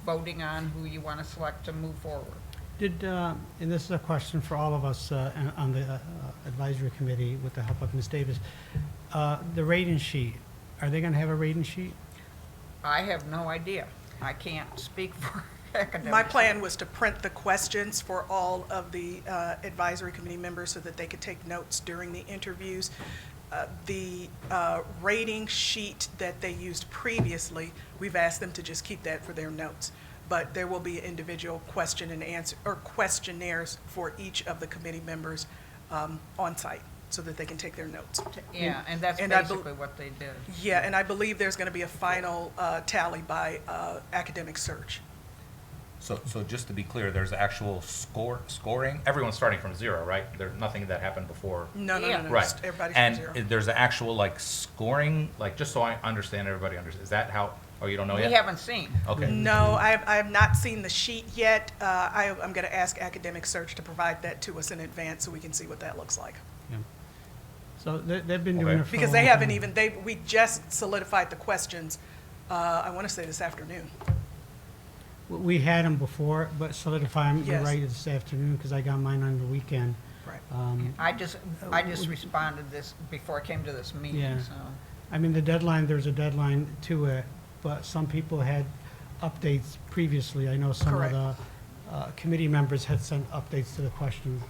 voting on who you want to select to move forward. Did, and this is a question for all of us on the advisory committee with the help of Ms. Davis, the rating sheet, are they going to have a rating sheet? I have no idea. I can't speak for academics. My plan was to print the questions for all of the advisory committee members so that they could take notes during the interviews. The rating sheet that they used previously, we've asked them to just keep that for their notes. But there will be individual question and answer, or questionnaires for each of the committee members on site so that they can take their notes. Yeah, and that's And I basically what they did. Yeah, and I believe there's going to be a final tally by academic search. So just to be clear, there's actual scoring? Everyone's starting from zero, right? There's nothing that happened before? No, Yeah. no, Right. just everybody's from zero. And there's an actual, like, scoring, like, just so I understand, everybody understands, is that how, oh, you don't know yet? We haven't seen. Okay. No, I have not seen the sheet yet. I'm going to ask academic search to provide that to us in advance so we can see what that looks like. Yeah. So they've been doing Okay. it for a Because they long haven't time. even, we just solidified the questions, I want to say this afternoon. We had them before, but solidify them, you're Yes. right, this afternoon, because I got mine on the weekend. Right. I just responded this before I came to this meeting, Yeah. so. I mean, the deadline, there's a deadline to it, but some people had updates previously. I know some of Correct. the committee members had sent updates to the questions.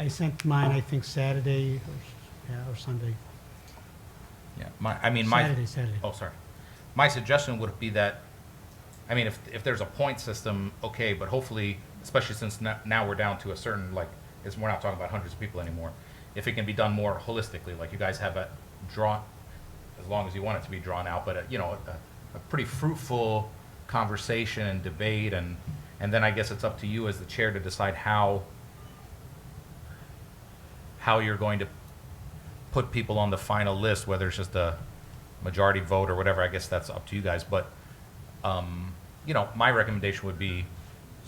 I sent mine, I think, Saturday, or Sunday. Yeah, my. Saturday. Oh, sorry. My suggestion would be that, I mean, if there's a point system, okay, but hopefully, especially since now we're down to a certain, like, we're not talking about hundreds of people anymore, if it can be done more holistically, like you guys have it drawn, as long as you want it to be drawn out, but, a pretty fruitful conversation and debate, and then I guess it's up to you as the chair to decide how you're going to put people on the final list, whether it's just a majority vote or whatever. I guess that's up to you guys, but my recommendation would be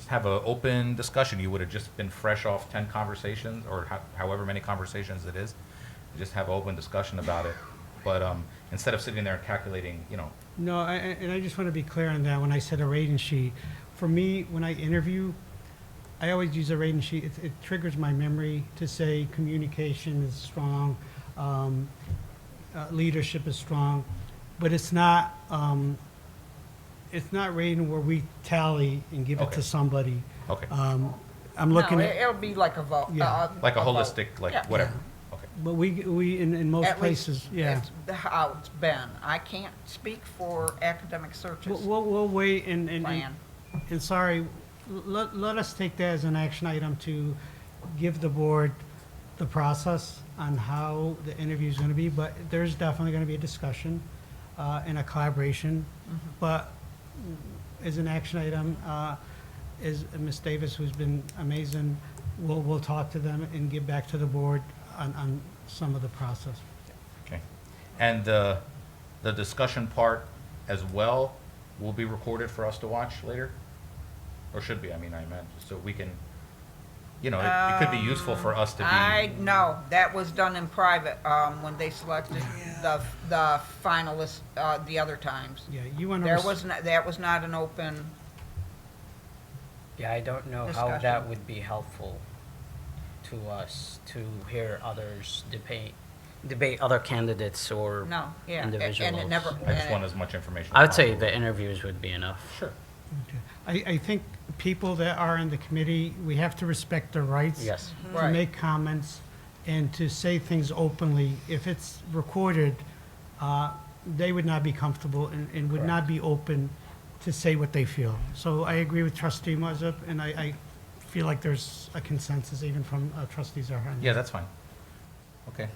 just have an open discussion. You would have just been fresh off 10 conversations, or however many conversations it is. Just have an open discussion about it. But instead of sitting there and calculating, you know. No, and I just want to be clear on that when I said a rating sheet. For me, when I interview, I always use a rating sheet. It triggers my memory to say communication is strong, leadership is strong, but it's not rating where we tally and give it Okay. to somebody. Okay. I'm looking No, at, it'll be like a vote. Yeah. Like a vote. holistic, like Yeah. whatever. Okay. but we in most At least places, yeah. it's how it's been. I can't speak for academic searches We'll wait and plan. And sorry, let us take that as an action item to give the board the process on how the interview is going to be, but there's definitely going to be a discussion and a collaboration. But as an action item, is Ms. Davis, who's been amazing, we'll talk to them and get back to the board on some of the process. Okay. And the discussion part as well will be recorded for us to watch later? Or should be, I mean, I meant, so we can, you know, it could be useful for us to be. No, that was done in private, when they selected the finalists, the other times. Yeah, you want There to, was, that was not an open, Yeah, I don't know how Discussion. that would be helpful to us to hear others debate other candidates or no, yeah. individuals. And it never. I just and want it- as much information. I as would say possible. the interviews would be enough. Sure. I think people that are in the committee, we have to respect their rights. Yes. To Right. make comments and to say things openly. If it's recorded, they would not be comfortable and would not be open to say what they feel. So I agree with trustee Mazzup, and I feel like there's a consensus even from trustees Zarhan. Yeah, that's fine. Okay,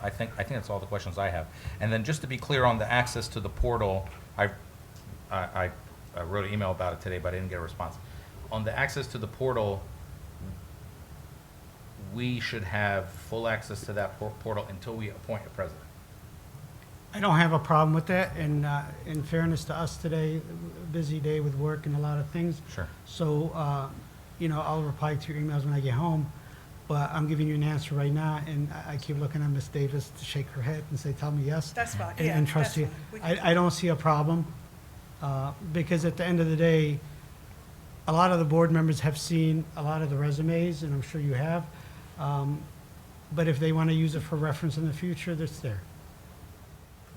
I think that's all the questions I have. And then just to be clear on the access to the portal, I wrote an email about it today, but I didn't get a response. On the access to the portal, we should have full access to that portal until we appoint a president. I don't have a problem with that, and in fairness to us today, a busy day with work and a lot of things. Sure. So, you know, I'll reply to your emails when I get home, but I'm giving you an answer right now, and I keep looking at Ms. Davis to shake her head and say, tell me yes. That's fine, And- yeah, And that's trustee, fine. We can- I don't see a problem, because at the end of the day, a lot of the board members have seen a lot of the resumes, and I'm sure you have, but if they want to use it for reference in the future, that's there.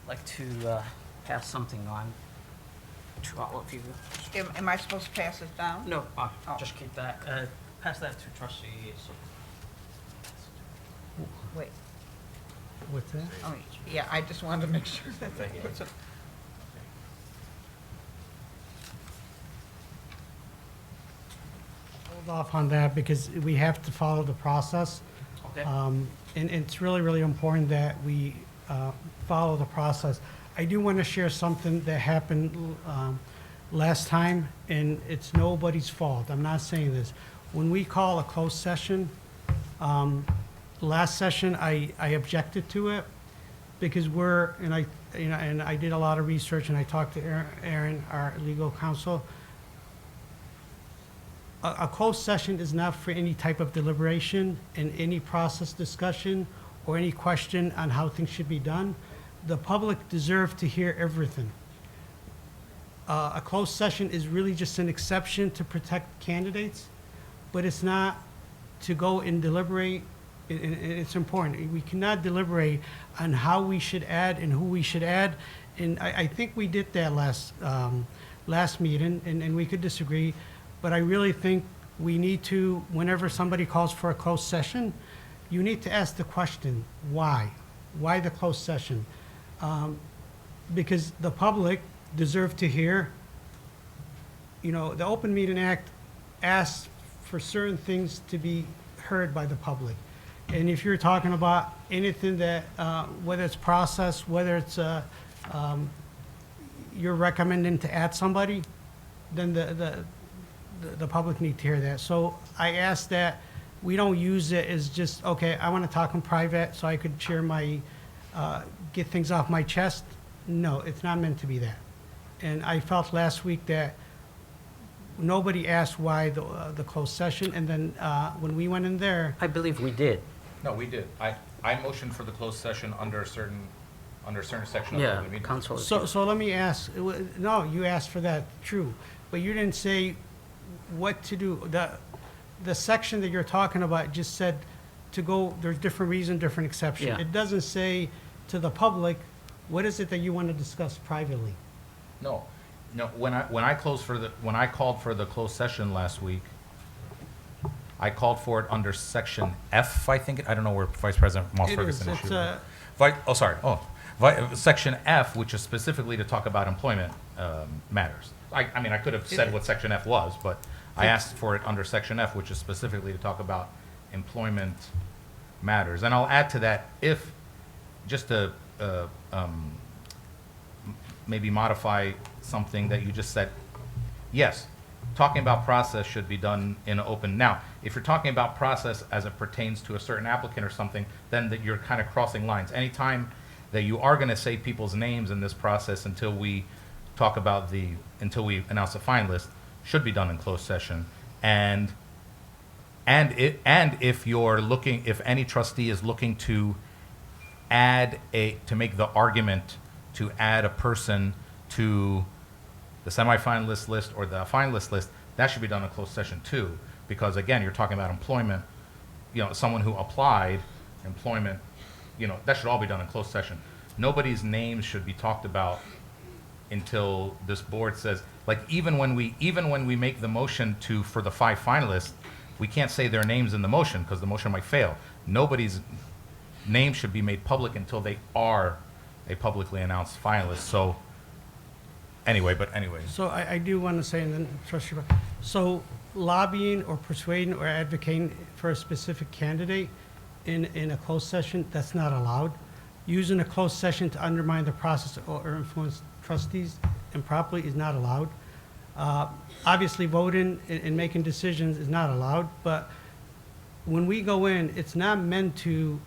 I'd like to pass something on to all of you. Am I supposed to pass it down? No, Oh. just keep that, pass that to trustee. Wait, What's that? oh, yeah, I just wanted to make sure that that was a- Hold off on that because we have to follow the process. Okay. And it's really, really important that we follow the process. I do want to share something that happened last time, and it's nobody's fault. I'm not saying this. When we call a closed session, last session, I objected to it because and I did a lot of research, and I talked to Aaron, our legal counsel. A closed session is not for any type of deliberation and any process discussion or any question on how things should be done. The public deserve to hear everything. A closed session is really just an exception to protect candidates, but it's not to go and deliberate. And it's important. We cannot deliberate on how we should add and who we should add. And I think we did that last meeting, and we could disagree. But I really think we need to, whenever somebody calls for a closed session, you need to ask the question, why? Why the closed session? Because the public deserve to hear, you know, the Open Meeting Act asks for certain things to be heard by the public. And if you're talking about anything that, whether it's process, whether it's you're recommending to add somebody, then the public need to hear that. So I ask that we don't use it as just, okay, I want to talk in private so I could share my, get things off my chest. No, it's not meant to be that. And I felt last week that nobody asked why the closed session, and then when we went in there, I believe we did. No, we did. I motioned for the closed session under a certain section of the Yeah, open meeting. Council. so let me ask, no, you asked for that, true, but you didn't say what to do. The section that you're talking about just said to go, there's different reason, different exception. Yeah. It doesn't say to the public, what is it that you want to discuss privately? No, when I called for the closed session last week, I called for it under section F, I think, I don't know where Vice President Moss It is, Ferguson it's, issued. Section F, which is specifically to talk about employment matters. I mean, I could have said what section F was, but I asked for it under section F, which is specifically to talk about employment matters. And I'll add to that, if, just to maybe modify something that you just said, yes, talking about process should be done in open. Now, if you're talking about process as it pertains to a certain applicant or something, then that you're kind of crossing lines. Anytime that you are going to say people's names in this process until we announce a finalist, should be done in closed session. And if any trustee is looking to make the argument to add a person to the semifinalist list or the finalist list, that should be done in closed session too, because again, you're talking about employment, someone who applied, employment, that should all be done in closed session. Nobody's names should be talked about until this board says, like, even when we make the motion for the 5 finalists, we can't say their names in the motion because the motion might fail. Nobody's name should be made public until they are a publicly announced finalist. So anyway. So I do want to say, and then Trustee, so lobbying or persuading or advocating for a specific candidate in a closed session, that's not allowed. Using a closed session to undermine the process or influence trustees improperly is not allowed. Obviously, voting and making decisions is not allowed, but when we go in, it's not meant to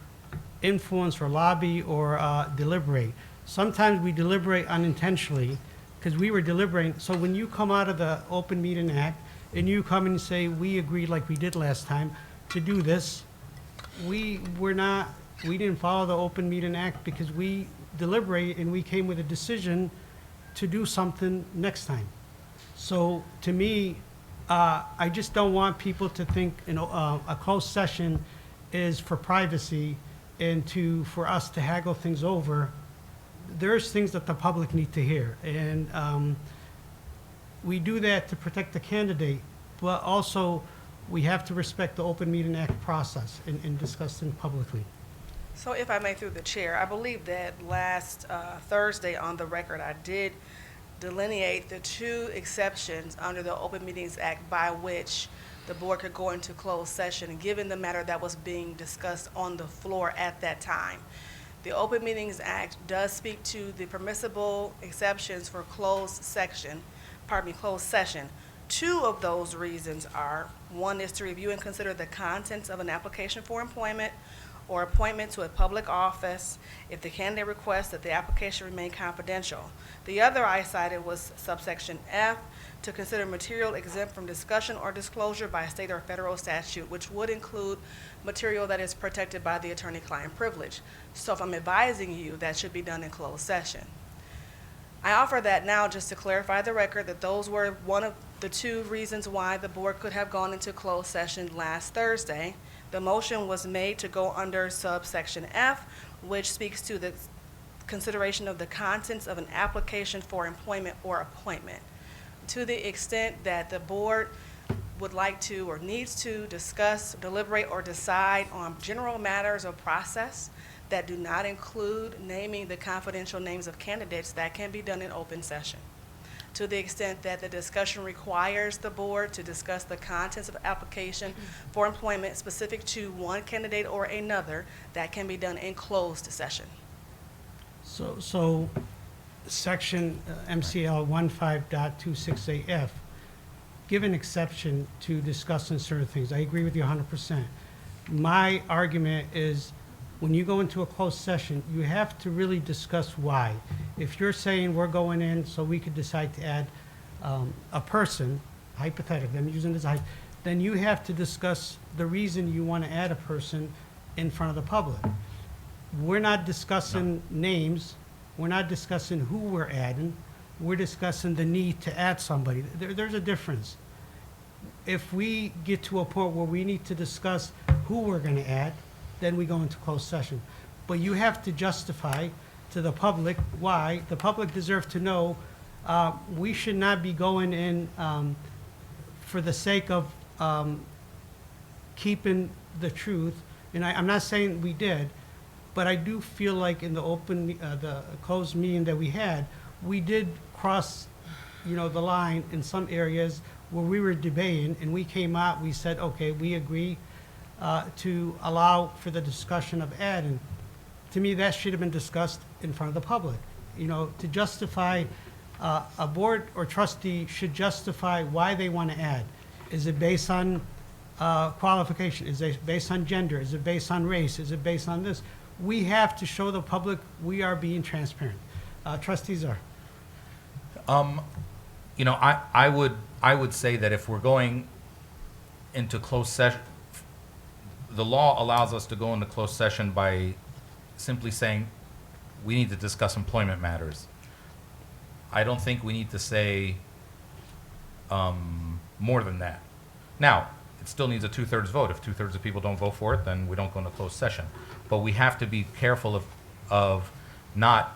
influence or lobby or deliberate. Sometimes we deliberate unintentionally because we were deliberating. So when you come out of the Open Meeting Act and you come and say, we agreed like we did last time to do this, we didn't follow the Open Meeting Act because we deliberate and we came with a decision to do something next time. So to me, I just don't want people to think a closed session is for privacy and for us to haggle things over. There's things that the public need to hear, and we do that to protect the candidate, but also we have to respect the Open Meeting Act process in discussing publicly. So if I may, through the chair, I believe that last Thursday on the record, I did delineate the 2 exceptions under the Open Meetings Act by which the board could go into closed session, given the matter that was being discussed on the floor at that time. The Open Meetings Act does speak to the permissible exceptions for closed session. 2 of those reasons are, 1 is to review and consider the contents of an application for employment or appointment to a public office if the candidate requests that the application remain confidential. The other I cited was subsection F, to consider material exempt from discussion or disclosure by state or federal statute, which would include material that is protected by the attorney-client privilege. So if I'm advising you, that should be done in closed session. I offer that now just to clarify the record that those were one of the 2 reasons why the board could have gone into closed session last Thursday. The motion was made to go under subsection F, which speaks to the consideration of the contents of an application for employment or appointment. To the extent that the board would like to or needs to discuss, deliberate, or decide on general matters of process that do not include naming the confidential names of candidates, that can be done in open session. To the extent that the discussion requires the board to discuss the contents of the application for employment specific to one candidate or another, that can be done in closed session. So section MCL 15.26AF, give an exception to discussing certain things. I agree with you 100%. My argument is when you go into a closed session, you have to really discuss why. If you're saying we're going in so we could decide to add a person, hypothetically, I'm using this, then you have to discuss the reason you want to add a person in front of the public. We're not discussing names, we're not discussing who we're adding, we're discussing the need to add somebody. There's a difference. If we get to a point where we need to discuss who we're going to add, then we go into closed session. But you have to justify to the public why. The public deserves to know we should not be going in for the sake of keeping the truth. And I'm not saying we did, but I do feel like in the closed meeting that we had, we did cross, the line in some areas where we were debating, and we came out, we said, okay, we agree to allow for the discussion of adding. To me, that should have been discussed in front of the public. To justify, a board or trustee should justify why they want to add. Is it based on qualification? Is it based on gender? Is it based on race? Is it based on this? We have to show the public we are being transparent. Trustees are. I would say that if we're going into closed session, the law allows us to go into closed session by simply saying we need to discuss employment matters. I don't think we need to say more than that. Now, it still needs a 2/3 vote. If 2/3 of people don't vote for it, then we don't go into closed session. But we have to be careful of not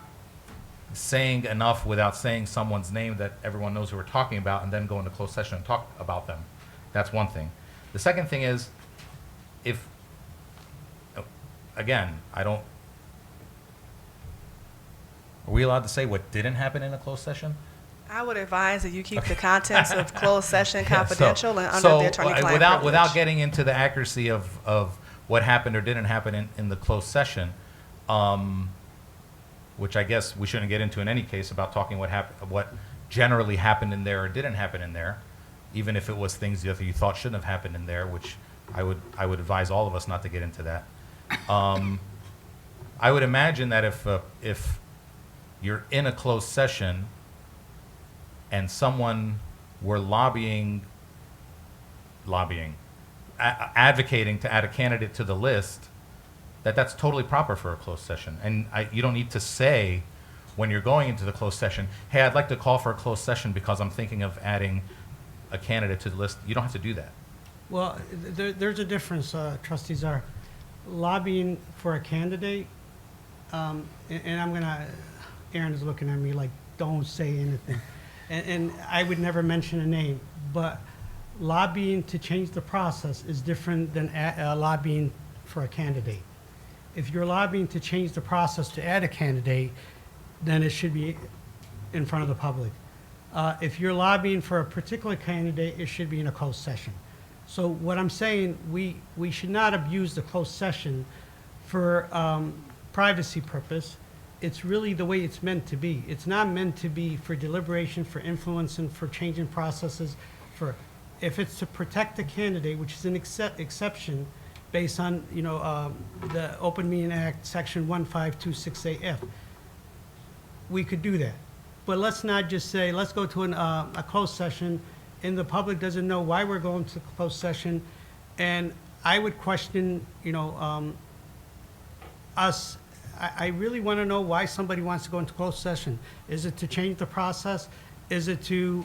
saying enough without saying someone's name that everyone knows who we're talking about, and then go into closed session and talk about them. That's one thing. The second thing is, again, are we allowed to say what didn't happen in a closed session? I would advise that you keep the contents of closed session Yeah, confidential and under the attorney-client privilege. without getting into the accuracy of what happened or didn't happen in the closed session, which I guess we shouldn't get into in any case about talking what generally happened in there or didn't happen in there, even if it was things that you thought shouldn't have happened in there, which I would advise all of us not to get into that. I would imagine that if you're in a closed session and someone were advocating to add a candidate to the list, that's totally proper for a closed session. And you don't need to say when you're going into the closed session, hey, I'd like to call for a closed session because I'm thinking of adding a candidate to the list. You don't have to do that. Well, there's a difference, trustees are. Lobbying for a candidate, and I'm going to, Aaron is looking at me like, don't say anything. And I would never mention a name, but lobbying to change the process is different than lobbying for a candidate. If you're lobbying to change the process to add a candidate, then it should be in front of the public. If you're lobbying for a particular candidate, it should be in a closed session. So what I'm saying, we should not abuse the closed session for privacy purpose. It's really the way it's meant to be. It's not meant to be for deliberation, for influencing, for changing processes. If it's to protect the candidate, which is an exception based on the Open Meeting Act, Section 15268F, we could do that. But let's not just say, let's go to a closed session, and the public doesn't know why we're going to closed session. And I would question, us. I really want to know why somebody wants to go into closed session. Is it to change the process? Is it to,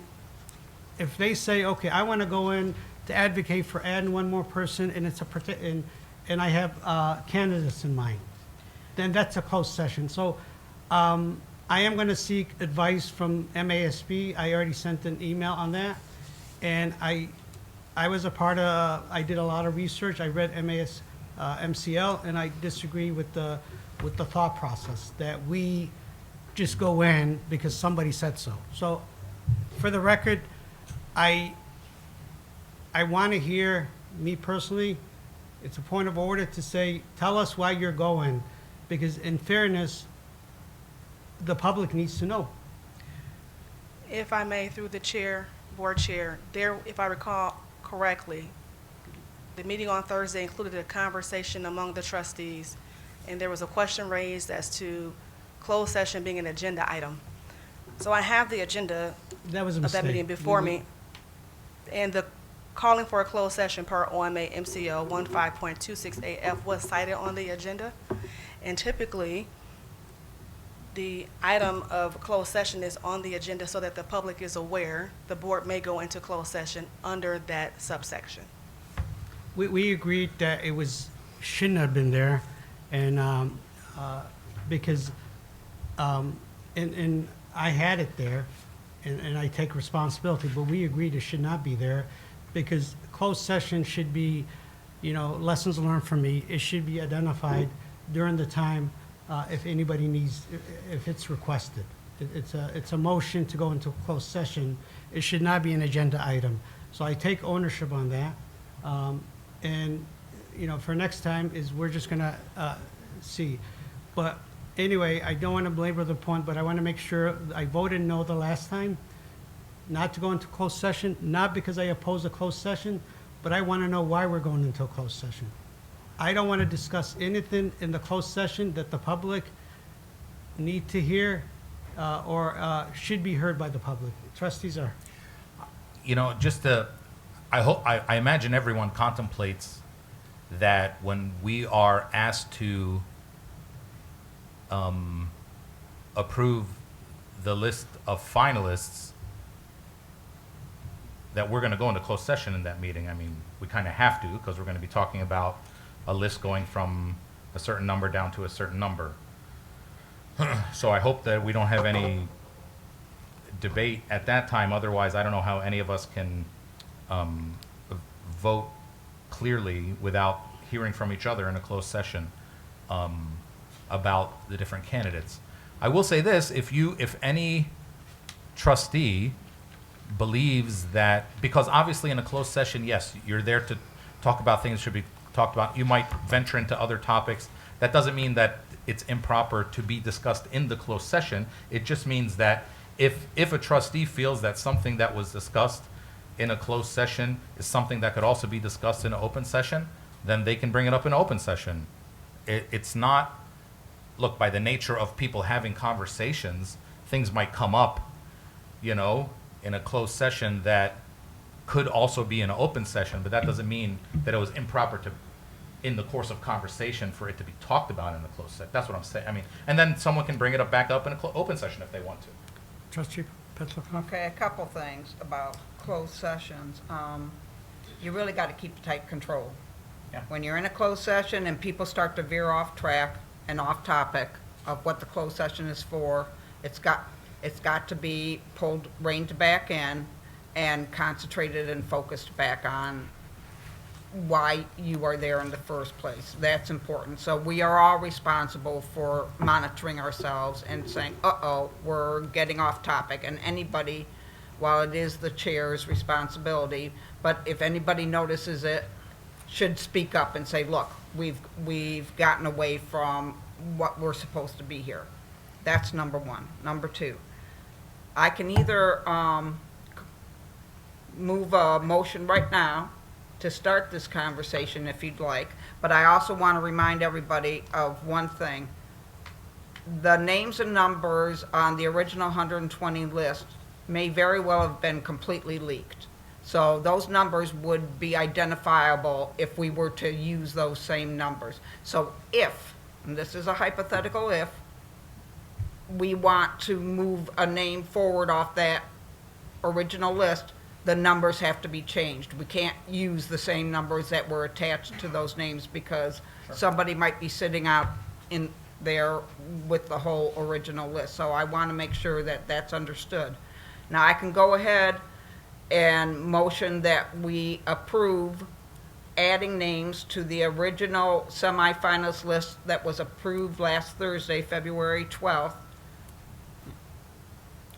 if they say, okay, I want to go in to advocate for adding one more person, and it's and I have candidates in mind, then that's a closed session. So I am going to seek advice from MASB. I already sent an email on that, and I was a part of. I did a lot of research. I read MCL, and I disagree with the thought process that we just go in because somebody said so. So, for the record, I want to hear, me personally, it's a point of order to say, tell us why you're going, because in fairness, the public needs to know. If I may, through the chair, board chair, if I recall correctly, the meeting on Thursday included a conversation among the trustees, and there was a question raised as to closed session being an agenda item. So I have the agenda That was a of that mistake. meeting before me. And the calling for a closed session per OMA MCL 15.26AF was cited on the agenda. And typically, the item of closed session is on the agenda so that the public is aware the board may go into closed session under that subsection. We agreed that it shouldn't have been there, and because, and I had it there, and I take responsibility, but we agreed it should not be there, because closed session should be, lessons learned from me. It should be identified during the time if anybody needs, if it's requested. It's a motion to go into closed session. It should not be an agenda item. So I take ownership on that. And, for next time is we're just gonna see. But anyway, I don't want to belabor the point, but I want to make sure I voted no the last time, not to go into closed session, not because I oppose a closed session, but I want to know why we're going into a closed session. I don't want to discuss anything in the closed session that the public need to hear or should be heard by the public. Trustees are. I imagine everyone contemplates that when we are asked to approve the list of finalists, that we're going to go into closed session in that meeting. I mean, we kind of have to, because we're going to be talking about a list going from a certain number down to a certain number. So I hope that we don't have any debate at that time. Otherwise, I don't know how any of us can vote clearly without hearing from each other in a closed session about the different candidates. I will say this: if any trustee believes that, because obviously in a closed session, yes, you're there to talk about things that should be talked about. You might venture into other topics. That doesn't mean that it's improper to be discussed in the closed session. It just means that if a trustee feels that something that was discussed in a closed session is something that could also be discussed in an open session, then they can bring it up in an open session. It's not, look, by the nature of people having conversations, things might come up, in a closed session that could also be in an open session, but that doesn't mean that it was improper to, in the course of conversation, for it to be talked about in the closed session. That's what I'm saying. I mean, and then someone can bring it up back up in an open session if they want to. Trustee Petlicoff? Okay, a couple things about closed sessions. You really got to keep tight control. Yeah. When you're in a closed session and people start to veer off track and off topic of what the closed session is for, it's got to be reined back in and concentrated and focused back on why you are there in the first place. That's important. So we are all responsible for monitoring ourselves and saying, uh-oh, we're getting off topic. And anybody, while it is the chair's responsibility, but if anybody notices it, should speak up and say, look, we've gotten away from what we're supposed to be here. That's number one. Number two, I can either move a motion right now to start this conversation if you'd like, but I also want to remind everybody of one thing. The names and numbers on the original 120 list may very well have been completely leaked. So those numbers would be identifiable if we were to use those same numbers. So if, and this is a hypothetical if, we want to move a name forward off that original list, the numbers have to be changed. We can't use the same numbers that were attached to those names because somebody might be sitting out in there with the whole original list. So I want to make sure that that's understood. Now I can go ahead and motion that we approve adding names to the original semifinalist list that was approved last Thursday, February 12th.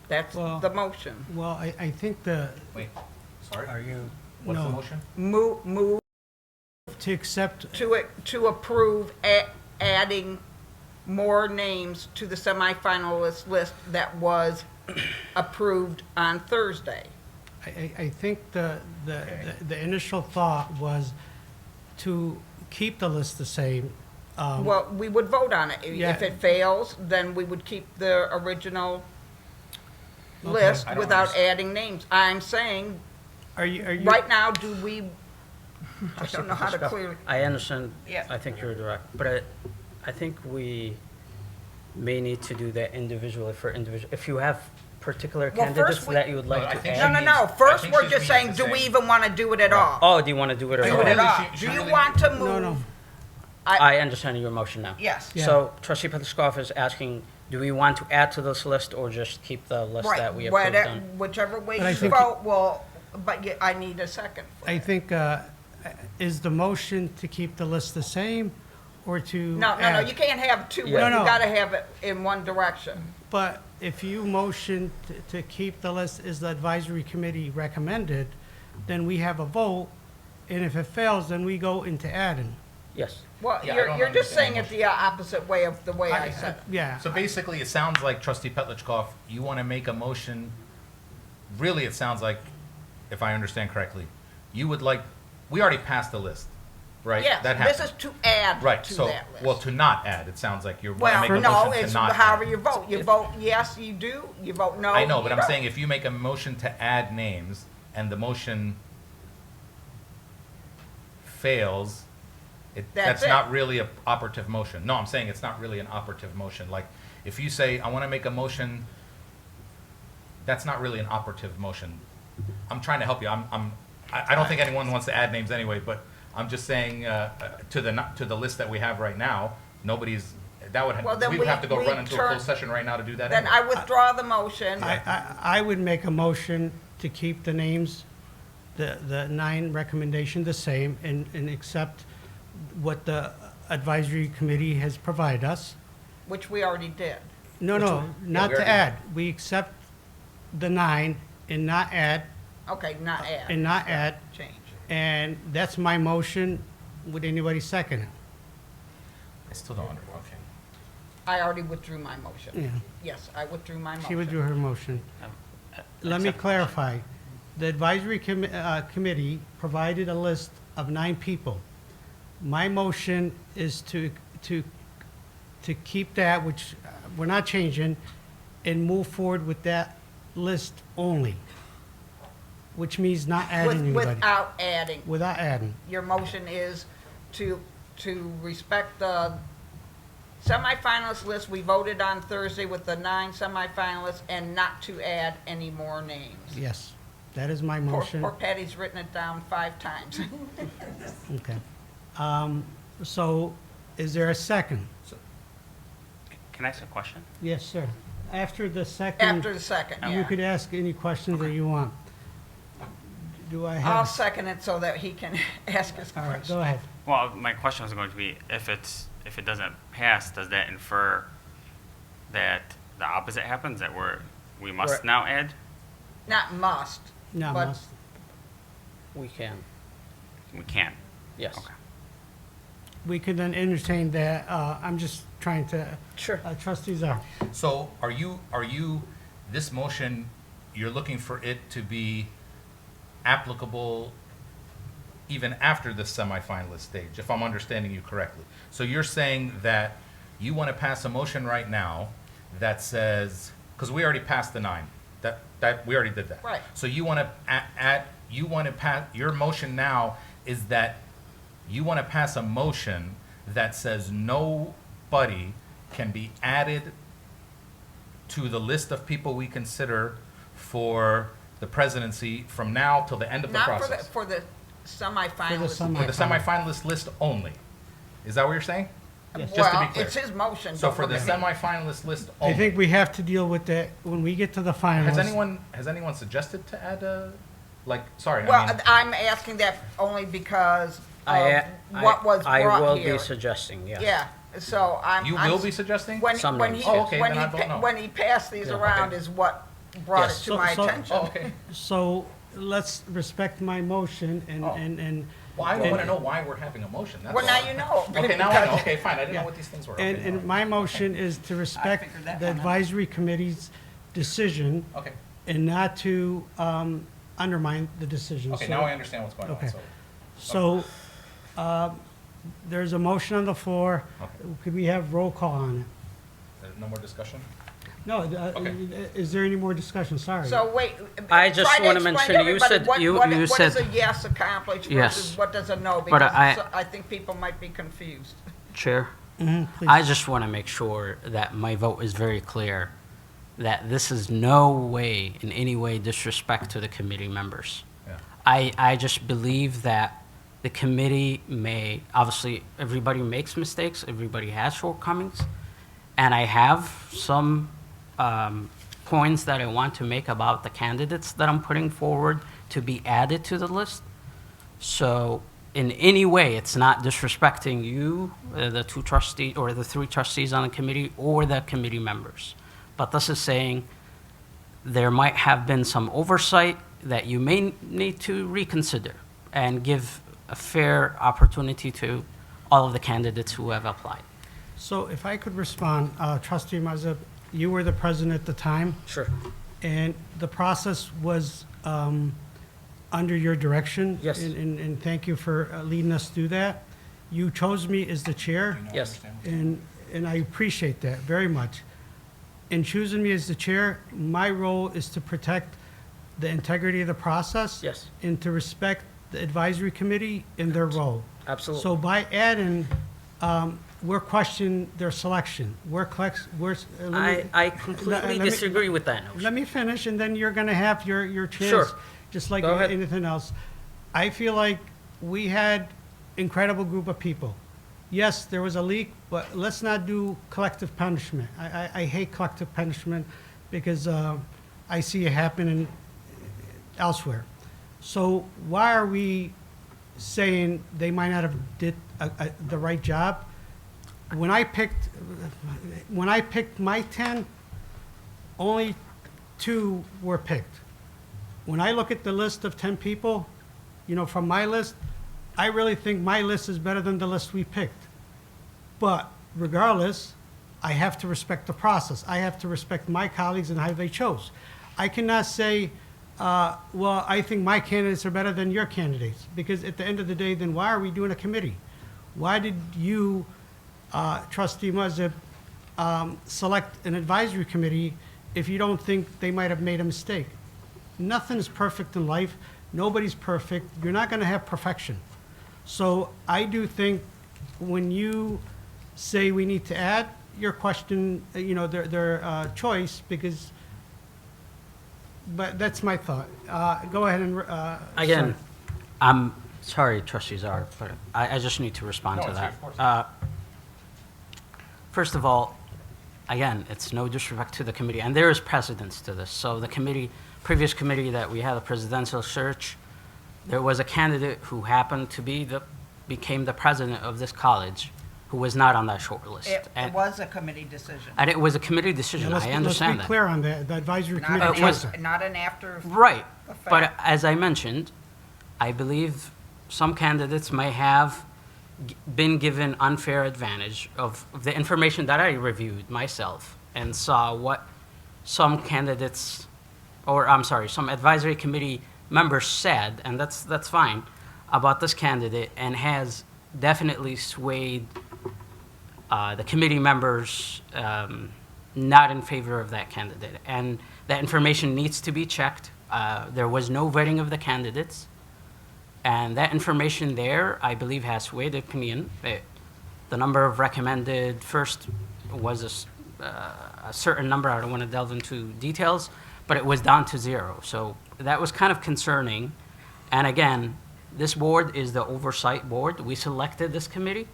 That's the motion. Well, I think Wait, sorry? Are you? What's the No. motion? Move To accept, to approve adding more names to the semifinalist list that was approved on Thursday. I think the initial thought was to keep the list the same. Well, we would vote on it. Yeah. If it fails, then we would keep the original Okay. list I don't without understand. adding names. I'm saying Are you? Right now, do we, I don't know how to clearly, I understand. Yeah. I think you're direct, but I think we may need to do that individually for individual. If you have particular Well, first candidates we- that you would No, I like to think add. no. I First, think we're she's just meaning saying, to do we say- even want to do it at all? Oh, do you want to do it or Do not? it at really, all. she Do you really- want to move? No. I understand your motion now. Yes. Yeah. So trustee Petlicoff is asking, do we want to add to this list or just keep the list Right, that we approved whatever- on? whichever way But I you think- vote, well, but I need a second. for I that. think, is the motion to keep the list the same or to No, add? you can't have two ways. Yeah. You No. gotta have it in one direction. But if you motion to keep the list as the advisory committee recommended, then we have a vote, and if it fails, then we go into adding. Yes. Well, Yeah, I you're don't just saying understand it the opposite way of the way I said it. Yeah. So basically, it sounds like, trustee Petlicoff, you want to make a motion, really, it sounds like, if I understand correctly, you would like, we already passed the list, right? Yes, That this happened. is to add Right, to so, that list. well, to not add, it sounds like you want to Well, make a no, motion to it's not however add. you vote. You vote yes, you do. You vote no. I know, but you I'm don't. saying if you make a motion to add names and the motion fails, That's that's it. not really a operative motion. No, I'm saying it's not really an operative motion. Like, if you say, I want to make a motion, that's not really an operative motion. I'm trying to help you. I don't think anyone wants to add names anyway, but I'm just saying, to the list that we have right now, nobody's, Well, then we would have to go we run into a turn- closed session right now to do that Then anyway. I withdraw the motion. I would make a motion to keep the names, the 9 recommendation the same and accept what the advisory committee has provided us. Which we already did. No, not we to already- add. We accept the 9 and not add, Okay, not add. and not add, Change. and that's my motion. Would anybody second it? I still don't understand. Okay. I already withdrew my motion. Yeah. Yes, I withdrew my motion. She withdrew her motion. Let me Except- clarify. The advisory committee provided a list of 9 people. My motion is to keep that, which we're not changing, and move forward with that list only, which means not adding anybody. Without adding. Without adding. Your motion is to respect the semifinalist list we voted on Thursday with the 9 semifinalists and not to add any more names. Yes, that is my Poor motion. Patty's written it down 5 times. Okay. So is there a second? Can I ask a question? Yes, sir. After the second. After the second, You yeah. could ask any questions that you want. Do I I'll have? second it so that he can ask his All right, question. go ahead. Well, my question was going to be, if it doesn't pass, does that infer that the opposite happens, that we must Right. now add? Not must. No, But- must. We can, We can. yes. Okay. We could then entertain that. I'm just trying to. Sure. Trustees are. So are you, this motion, you're looking for it to be applicable even after the semifinalist stage, if I'm understanding you correctly? So you're saying that you want to pass a motion right now that says, because we already passed the 9, that, we already did that. Right. So you want to pass, your motion now is that you want to pass a motion that says nobody can be added to the list of people we consider for the presidency from now till the end of the Not process. for the semifinalists. For the semifinalist list only. Is that what you're saying? Yes. Just to be Well, clear. it's his motion. So don't for the look at me. semifinalist list I only. think we have to deal with that when we get to the finals. Has anyone suggested to add sorry, Well, I mean, I'm asking that only because I what was I brought will here. be suggesting, yes. Yeah, so I'm. you I'm will s- be suggesting? When, Some when names, he, yes. Oh, okay, when then I he, don't know. when he passed these Yeah, around okay. is what brought Yes. it to my So- attention. Oh, okay. So let's respect my motion and. Oh. Well, I and- want to know why we're having a motion. That's Well, now all. you know. Okay, now I know. because- Okay, fine. I didn't Yeah. know what these things were. And, Okay, and my motion is to respect figured that the one out. advisory committee's decision okay. and not to undermine the decision. Okay, So- now I understand what's going Okay. on. So, there's a motion on the floor. Okay. Could we have roll call on it? No more discussion? No, is there any more discussion? Sorry. So wait. I just try to wanna explain mention, to you everybody said- what- you what said- does a yes accomplish Yes. versus what does a no? But Because I think people might be confused. Chair? Please. I just want to make sure that my vote is very clear, that this is no way, in any way, disrespect to the committee members. Yeah. I just believe that the committee may, obviously, everybody makes mistakes, everybody has shortcomings, and I have some points that I want to make about the candidates that I'm putting forward to be added to the list. So in any way, it's not disrespecting you, the two trustees, or the three trustees on the committee, or the committee members. But this is saying there might have been some oversight that you may need to reconsider and give a fair opportunity to all of the candidates who have applied. So if I could respond, trustee Mazza, you were the president at the time, Sure. and the process was under your direction. Yes. And thank you for leading us through that. You chose me as the chair. Yes. And I appreciate that very much. In choosing me as the chair, my role is to protect the integrity of the process. Yes. And to respect the advisory committee in their role. Absolutely. So by adding, we're questioning their selection. I completely disagree with that notion. Let me finish, and then you're gonna have your chance. Sure. Just like Go ahead. anything else. I feel like we had incredible group of people. Yes, there was a leak, but let's not do collective punishment. I hate collective punishment because I see it happening elsewhere. So why are we saying they might not have did the right job? When I picked my 10, only 2 were picked. When I look at the list of 10 people, from my list, I really think my list is better than the list we picked. But regardless, I have to respect the process. I have to respect my colleagues and how they chose. I cannot say, well, I think my candidates are better than your candidates, because at the end of the day, then why are we doing a committee? Why did you, trustee Muzib, select an advisory committee if you don't think they might have made a mistake? Nothing is perfect in life. Nobody's perfect. You're not going to have perfection. So I do think when you say we need to add, your question, their choice, because, but that's my thought. Go ahead and, Again, sorry. I'm sorry, trustee Czar, but I just need to respond to that. First of all, again, it's no disrespect to the committee, and there is precedence to this. So the previous committee that we had, a presidential search, there was a candidate who happened to became the president of this college, who was not on that short list. It was a committee decision. And it was a committee decision, I understand Let's that. be clear on that. The advisory Not committee an chose it. not an after. Right, but effect. as I mentioned, I believe some candidates may have been given unfair advantage of the information that I reviewed myself and saw what some candidates, or I'm sorry, some advisory committee members said, and that's fine, about this candidate, and has definitely swayed the committee members not in favor of that candidate. And that information needs to be checked. There was no vetting of the candidates. And that information there, I believe, has swayed the opinion. The number of recommended first was a certain number. I don't want to delve into details, but it was down to 0. So that was kind of concerning. And again, this board is the oversight board. We selected this committee,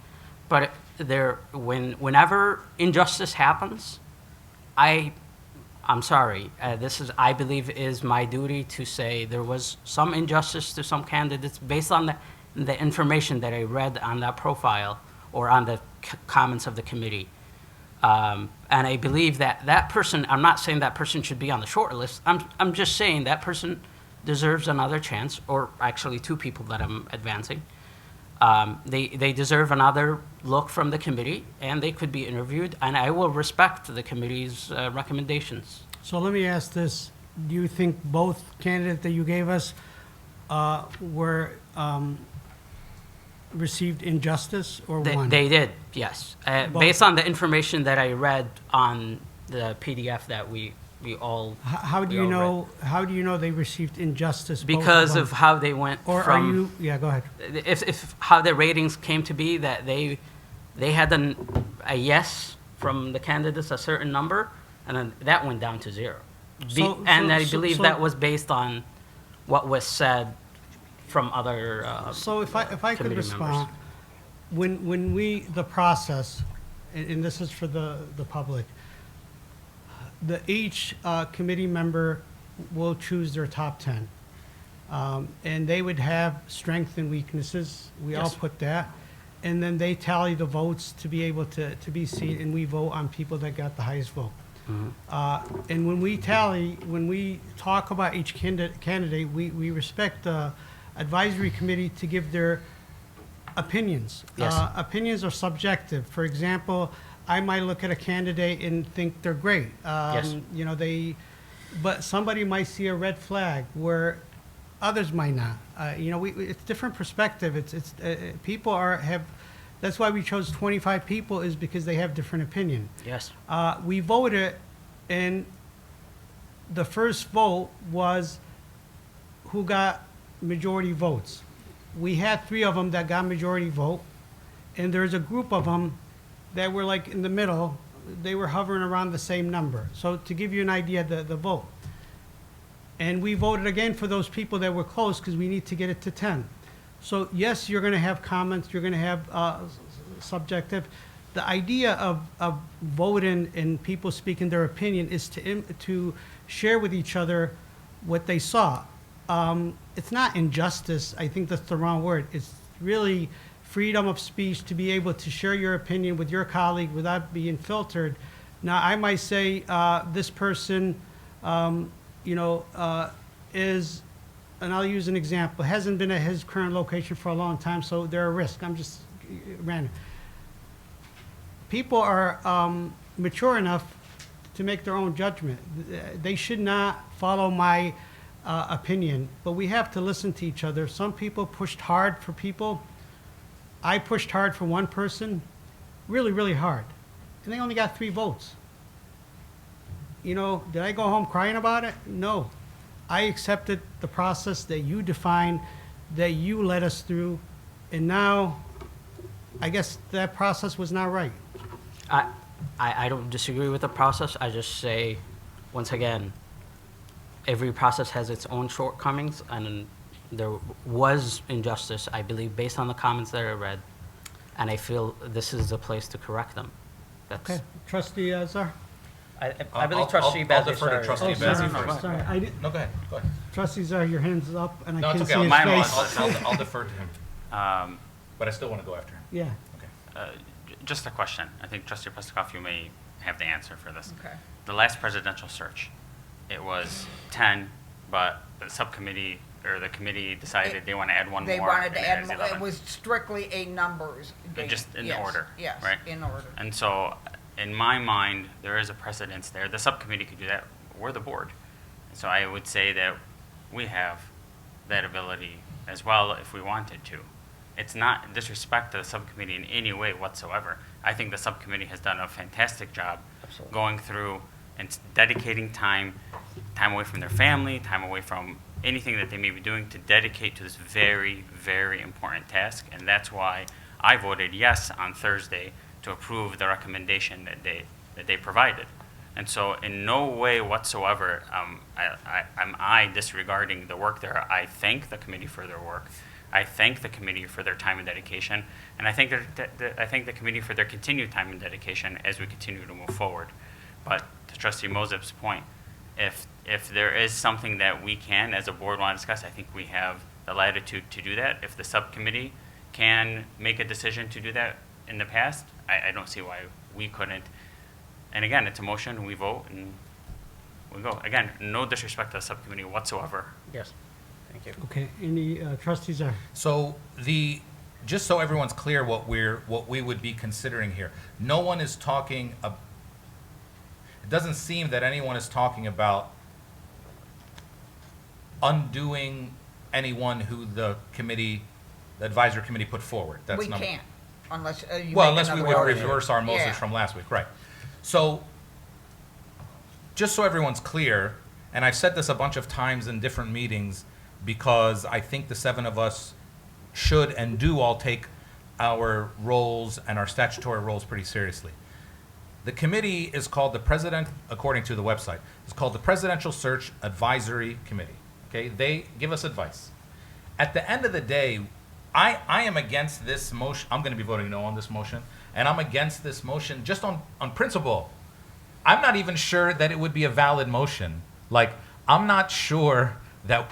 but whenever injustice happens, I'm sorry, I believe is my duty to say there was some injustice to some candidates based on the information that I read on that profile or on the comments of the committee. And I believe that person, I'm not saying that person should be on the short list. I'm just saying that person deserves another chance, or actually 2 people that I'm advancing. They deserve another look from the committee, and they could be interviewed, and I will respect the committee's recommendations. So let me ask this. Do you think both candidates that you gave us were received injustice, or one? They did, yes. Based on the information that I read on the PDF that we all. How do we you all read. know, how do you know they received injustice? both Because them? of how they went Or are from. you, yeah, go ahead. If how the ratings came to be, that they had a yes from the candidates, a certain number, and then that went down to 0. And I believe that was based on what was said from other So if I could committee respond, when the process, and this is for the public, each committee member will choose their top 10. And they would have strengths and weaknesses. We all Yes. put that. And then they tally the votes to be able to be seated, and we vote on people that got the highest vote. And when we talk about each candidate, we respect the advisory committee to give their opinions. Yes. Opinions are subjective. For example, I might look at a candidate and think they're great. Yes. You know, but somebody might see a red flag where others might not. You know, it's different perspective. People have. That's why we chose 25 people, is because they have different opinion. yes. We voted, and the first vote was who got majority votes. We had 3 of them that got majority vote, and there's a group of them that were like in the middle. They were hovering around the same number. So to give you an idea, the vote. And we voted again for those people that were close, because we need to get it to 10. So yes, you're going to have comments, you're going to have subjective. The idea of voting and people speaking their opinion is to share with each other what they saw. It's not injustice. I think that's the wrong word. It's really freedom of speech to be able to share your opinion with your colleague without being filtered. Now, I might say this person, is, and I'll use an example, hasn't been at his current location for a long time, so they're a risk. I'm just random. People are mature enough to make their own judgment. They should not follow my opinion, but we have to listen to each other. Some people pushed hard for people. I pushed hard for one person, really, really hard, and they only got 3 votes. You know, did I go home crying about it? No. I accepted the process that you defined, that you led us through, and now I guess that process was not right. I don't disagree with the process. I just say, once again, every process has its own shortcomings, and there was injustice, I believe, based on the comments that I read, and I feel this is the place to correct them. That's, Okay, Trustee Zar? I believe Trustee I'll Bazey, defer to sorry. Trustee Bazey first. Sorry, I didn't, No, go ahead. Trustee Zar, your hand's up, and No, I it's can't okay. see Mine his was. face. I'll defer to him. But I still want to go after him. Yeah. Okay. Just a question. I think Trustee Pestikoff, you may have the answer for this. Okay. The last presidential search, it was 10, but the subcommittee or the committee decided they want to add one They more. wanted and to add, it's more. 11. It was strictly a numbers game. Just in Yes, order, Yes, right? in order. And so, in my mind, there is a precedence there. The subcommittee could do that. We're the board. So I would say that we have that ability as well if we wanted to. It's not disrespect to the subcommittee in any way whatsoever. I think the subcommittee has done a fantastic job Absolutely. going through and dedicating time away from their family, time away from anything that they may be doing to dedicate to this very, very important task. And that's why I voted yes on Thursday to approve the recommendation that they provided. And so in no way whatsoever am I disregarding the work there. I thank the committee for their work. I thank the committee for their time and dedication. And I thank the committee for their continued time and dedication as we continue to move forward. But to Trustee Mosip's point, if there is something that we can, as a board, want to discuss, I think we have the latitude to do that. If the subcommittee can make a decision to do that in the past, I don't see why we couldn't. And again, it's a motion, we vote, and we go. Again, no disrespect to the subcommittee whatsoever. Yes, thank you. Okay, any trustees are, So just so everyone's clear what we would be considering here, no one is talking, it doesn't seem that anyone is talking about undoing anyone who the advisory committee put forward. That's We number. can't, unless you Well, make unless we another would motion. reverse our motions Yeah. from last week, right. So just so everyone's clear, and I've said this a bunch of times in different meetings, because I think the 7 of us should and do all take our roles and our statutory roles pretty seriously. The committee is called the President, according to the website, it's called the Presidential Search Advisory Committee. Okay, they give us advice. At the end of the day, I am against this motion. I'm going to be voting no on this motion, and I'm against this motion just on principle. I'm not even sure that it would be a valid motion. Like, I'm not sure that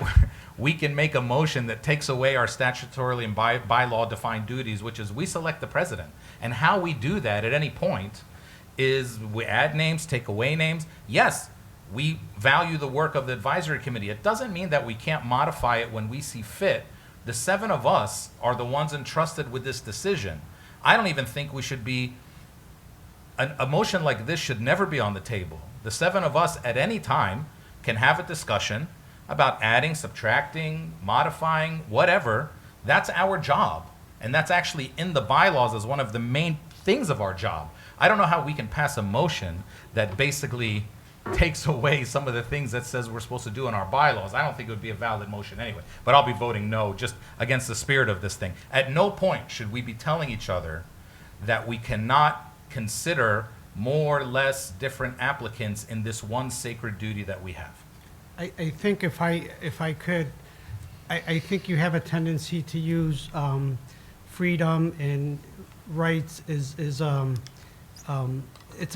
we can make a motion that takes away our statutorily and by law defined duties, which is we select the president. And how we do that at any point is we add names, take away names. Yes, we value the work of the advisory committee. It doesn't mean that we can't modify it when we see fit. The 7 of us are the ones entrusted with this decision. I don't even think we should be, a motion like this should never be on the table. The 7 of us at any time can have a discussion about adding, subtracting, modifying, whatever. That's our job. And that's actually in the bylaws as one of the main things of our job. I don't know how we can pass a motion that basically takes away some of the things that says we're supposed to do in our bylaws. I don't think it would be a valid motion anyway. But I'll be voting no, just against the spirit of this thing. At no point should we be telling each other that we cannot consider more or less different applicants in this one sacred duty that we have. I think if I could, I think you have a tendency to use freedom and rights is it's a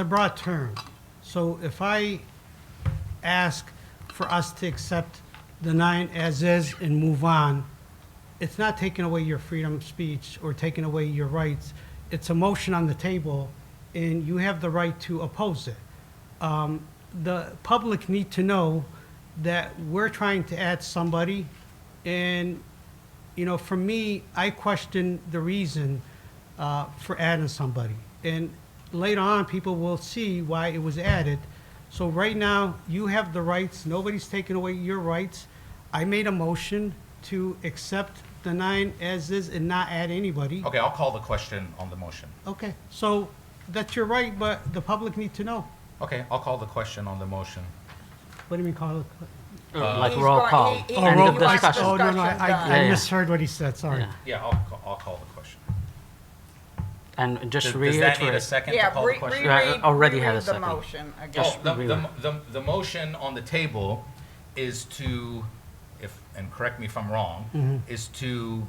broad term. So if I ask for us to accept the 9 as is and move on, it's not taking away your freedom of speech or taking away your rights. It's a motion on the table, and you have the right to oppose it. The public need to know that we're trying to add somebody, and, you know, for me, I question the reason for adding somebody. And later on, people will see why it was added. So right now, you have the rights. Nobody's taking away your rights. I made a motion to accept the 9 as is and not add anybody. Okay, I'll call the question on the motion. Okay, so that's your right, but the public need to know. Okay, I'll call the question on the motion. What do you mean call it? Like He's roll going- call, he- end roll- of discussion. Oh, no, Discussion I done. Yeah. misheard what he said, sorry. Yeah. Yeah, I'll call the question. And just Does that need a reiterate, second to Yeah, call the question? Yeah, I already had a reread the second. motion again. Just The motion on the table is to, and correct me if I'm wrong, is to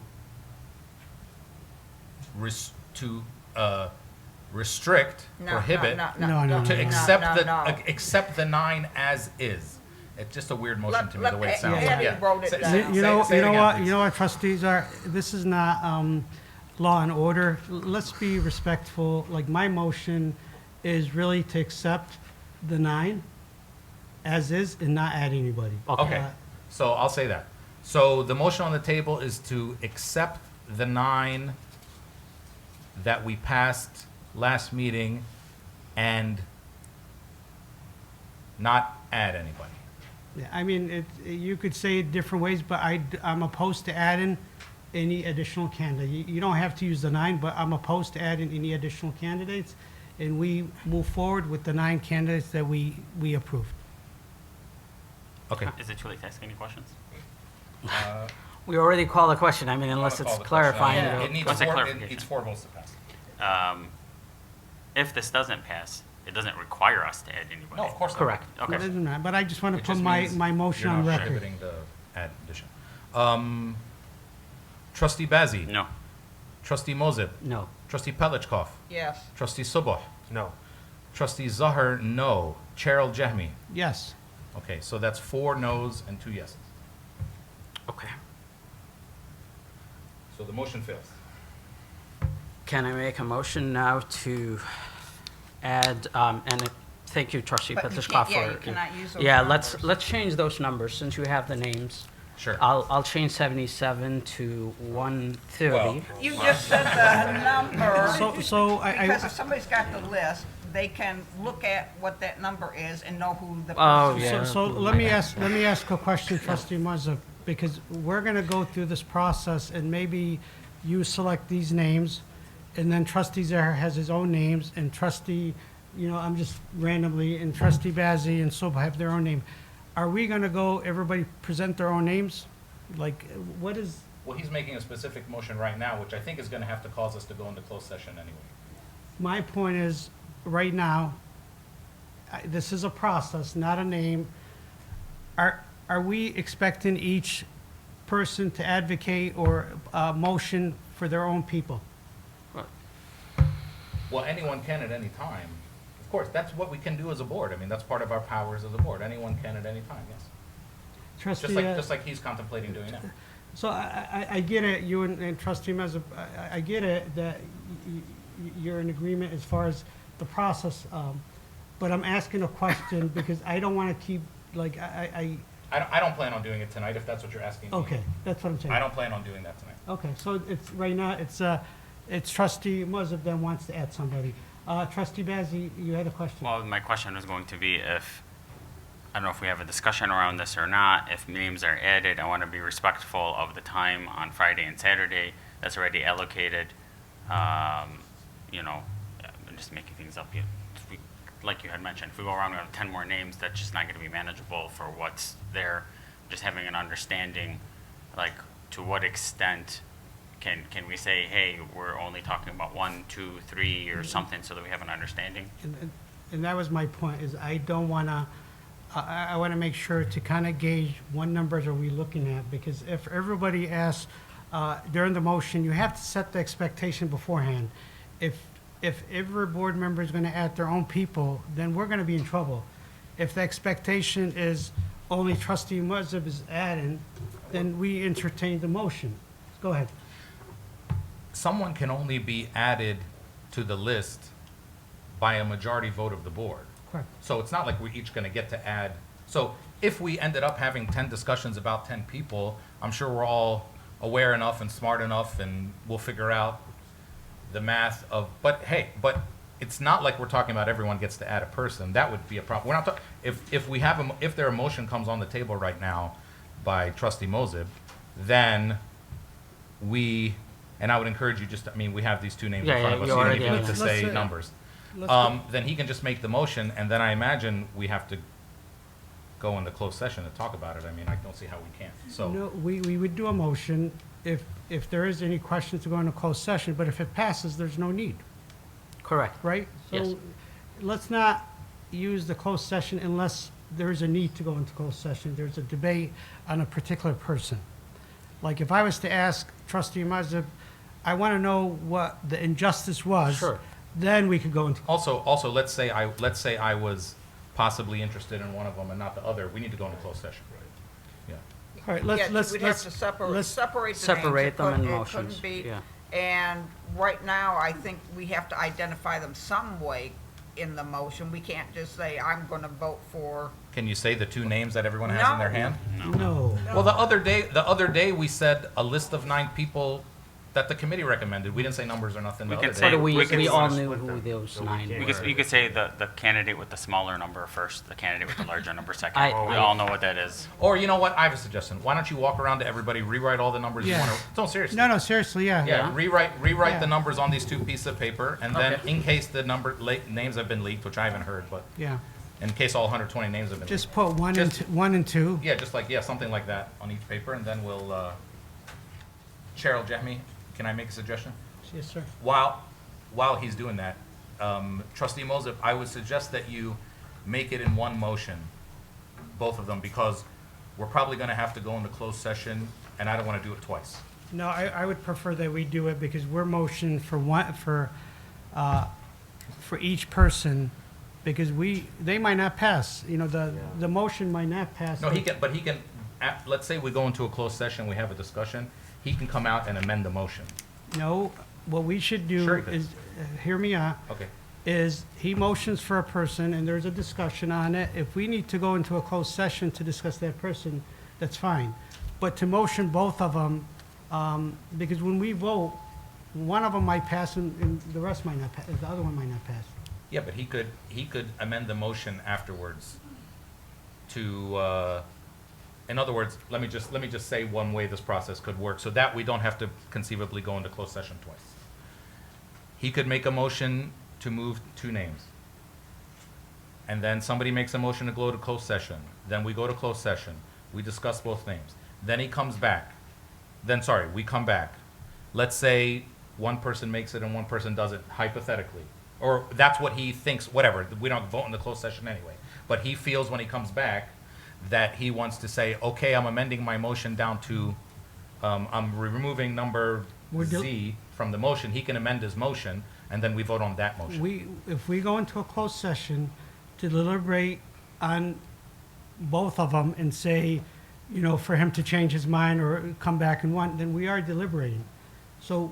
restrict, No, prohibit, No. to no. accept the 9 as is. It's just a weird motion to me, the way it sounds. Eddie Yeah. wrote it Say- down. You know, say it you know again, what, please. you know what trustees are, this is not law and order. Let's be respectful. Like, my motion is really to accept the 9 as is and not add anybody. Okay, so I'll say that. So the motion on the table is to accept the 9 that we passed last meeting and not add anybody. Yeah, I mean, you could say it different ways, but I'm opposed to adding any additional candidate. You don't have to use the 9, but I'm opposed to adding any additional candidates, and we move forward with the 9 candidates that we approved. Okay. Is it too late to ask any questions? we already called the question, I mean, unless Call it's the question. clarifying. Yeah. It needs What's the 4 clarification? 4 votes to pass. If this doesn't pass, it doesn't require us to add anybody. No, of course not. Correct. It Okay. doesn't matter, but I just want It to put just my means motion on You're not record. prohibiting the addition. Trustee Bazey? No. Trustee Mozib? No. Trustee Pelichkov? Yes. Trustee Suboh? No. Trustee Zahar, no. Chair Al-Jahmi? Yes. Okay, so that's 4 noes and 2 yeses. Okay. So the motion fails. Can I make a motion now to add, thank you, trustee But you Petlicoff, can't- yeah, for. you cannot use those Yeah, numbers. let's change those numbers, since you have the names. Sure. I'll change 77 to 130. Well, You just said the number. So Because if somebody's got the list, they can look at what that number is and know who the Oh, person is. yeah. So let me ask a question, trustee Mazza, because we're going to go through this process, and maybe you select these names, and then trustee Zahar has his own names, and trustee I'm just randomly, and trustee Bazey and Soba have their own name. Are we gonna go, everybody present their own names? Like, what is, Well, he's making a specific motion right now, which I think is gonna have to cause us to go into closed session anyway. my point is, right now, this is a process, not a name. Are we expecting each person to advocate or motion for their own people? Well, anyone can at any time. Of course, that's what we can do as a board. I mean, that's part of our powers as a board. Anyone can at any time, yes. Trustee, Just like he's contemplating doing now. so I get it, you and trustee Meza, I get it that you're in agreement as far as the process, but I'm asking a question because I don't want to keep, like, I don't plan on doing it tonight, if that's what you're asking me. okay, that's what I'm saying. I don't plan on doing that tonight. Okay, so it's, right now, it's trustee Muzza then wants to add somebody. Trustee Bazey, you had a question? Well, my question was going to be if, I don't know if we have a discussion around this or not, if names are added, I want to be respectful of the time on Friday and Saturday that's already allocated. You know, I'm just making things up. If we, like you had mentioned, if we go around with 10 more names, that's just not going to be manageable for what's there. Just having an understanding, like, to what extent can we say, hey, we're only talking about 1, 2, 3 or something, so that we have an understanding? And that was my point, is I don't want to, I want to make sure to kind of gauge what numbers are we looking at, because if everybody asks during the motion, you have to set the expectation beforehand. If every board member is going to add their own people, then we're going to be in trouble. If the expectation is only trustee Muzza is adding, then we entertain the motion. Go ahead. Someone can only be added to the list by a majority vote of the board. Correct. So it's not like we're each gonna get to add. So if we ended up having 10 discussions about 10 people, I'm sure we're all aware enough and smart enough, and we'll figure out the math of, but hey, but it's not like we're talking about everyone gets to add a person. That would be a problem. We're not talking, if their motion comes on the table right now by trustee Mozib, then and I would encourage you we have these two names in Yeah, front yeah, of us, you you don't already even have need to it. say Let's, numbers. let's Then he can just make the motion, and then I imagine we have to go into closed session to talk about it. I mean, I don't see how we can't, so. No, we would do a motion if there is any questions to go into closed session, but if it passes, there's no need, Correct. right? Yes. So let's not use the closed session unless there is a need to go into closed session. There's a debate on a particular person. Like if I was to ask trustee Mazza, I want to know what the injustice was. Sure. Then we could go into, Also, let's say I was possibly interested in one of them and not the other. We need to go into closed session. Yeah. all right, Yeah, let's. we'd have to separate the names. Separate them in It motions, couldn't be- yeah. And right now, I think we have to identify them some way in the motion. We can't just say, I'm going to vote for, Can you say the two names that everyone has in their No. hand? No. Well, the other day we said a list of 9 people that the committee recommended. We didn't say numbers or nothing. We the could other say- day. So we can we all split knew who those 9 You were. could say the candidate with the smaller number first, the candidate with the larger number second. I- We all know what that is. Or you know what? I have a suggestion. Why don't you walk around to everybody, rewrite all the numbers you Yeah. want to? No, seriously. No, seriously, yeah. Yeah, rewrite Yeah. the numbers on these 2 pieces of paper, and then Okay. in case the names have been leaked, which I haven't heard, but Yeah. in case all 120 names have been Just leaked. put one and two. Yeah, just something like that on each paper, and then we'll, Cheryl, Jamie, can I make a suggestion? Yes, sir. While he's doing that, trustee Mosip, I would suggest that you make it in one motion, both of them, because we're probably gonna have to go into closed session, and I don't wanna do it twice. No, I would prefer that we do it because we're motioned for each person, because they might not pass, the motion might not pass. No, he can, let's say we go into a closed session, we have a discussion, he can come out and amend the motion. No, what we should do Sure he could. is, hear me out, Okay. is he motions for a person and there's a discussion on it. If we need to go into a closed session to discuss that person, that's fine. But to motion both of them, because when we vote, one of them might pass and the rest might not pass, the other one might not pass. Yeah, but he could amend the motion afterwards to, in other words, let me just say one way this process could work, so that we don't have to conceivably go into closed session twice. He could make a motion to move 2 names. and then somebody makes a motion to go to closed session, then we go to closed session, we discuss both names, then he comes back, we come back. Let's say one person makes it and one person doesn't, hypothetically, or that's what he thinks, whatever, we don't vote in the closed session anyway, but he feels when he comes back that he wants to say, okay, I'm amending my motion down to, I'm removing number Z from the motion, he can amend his motion, and then we vote on that motion. If we go into a closed session to deliberate on both of them and say, you know, for him to change his mind or come back and want, then we are deliberating. So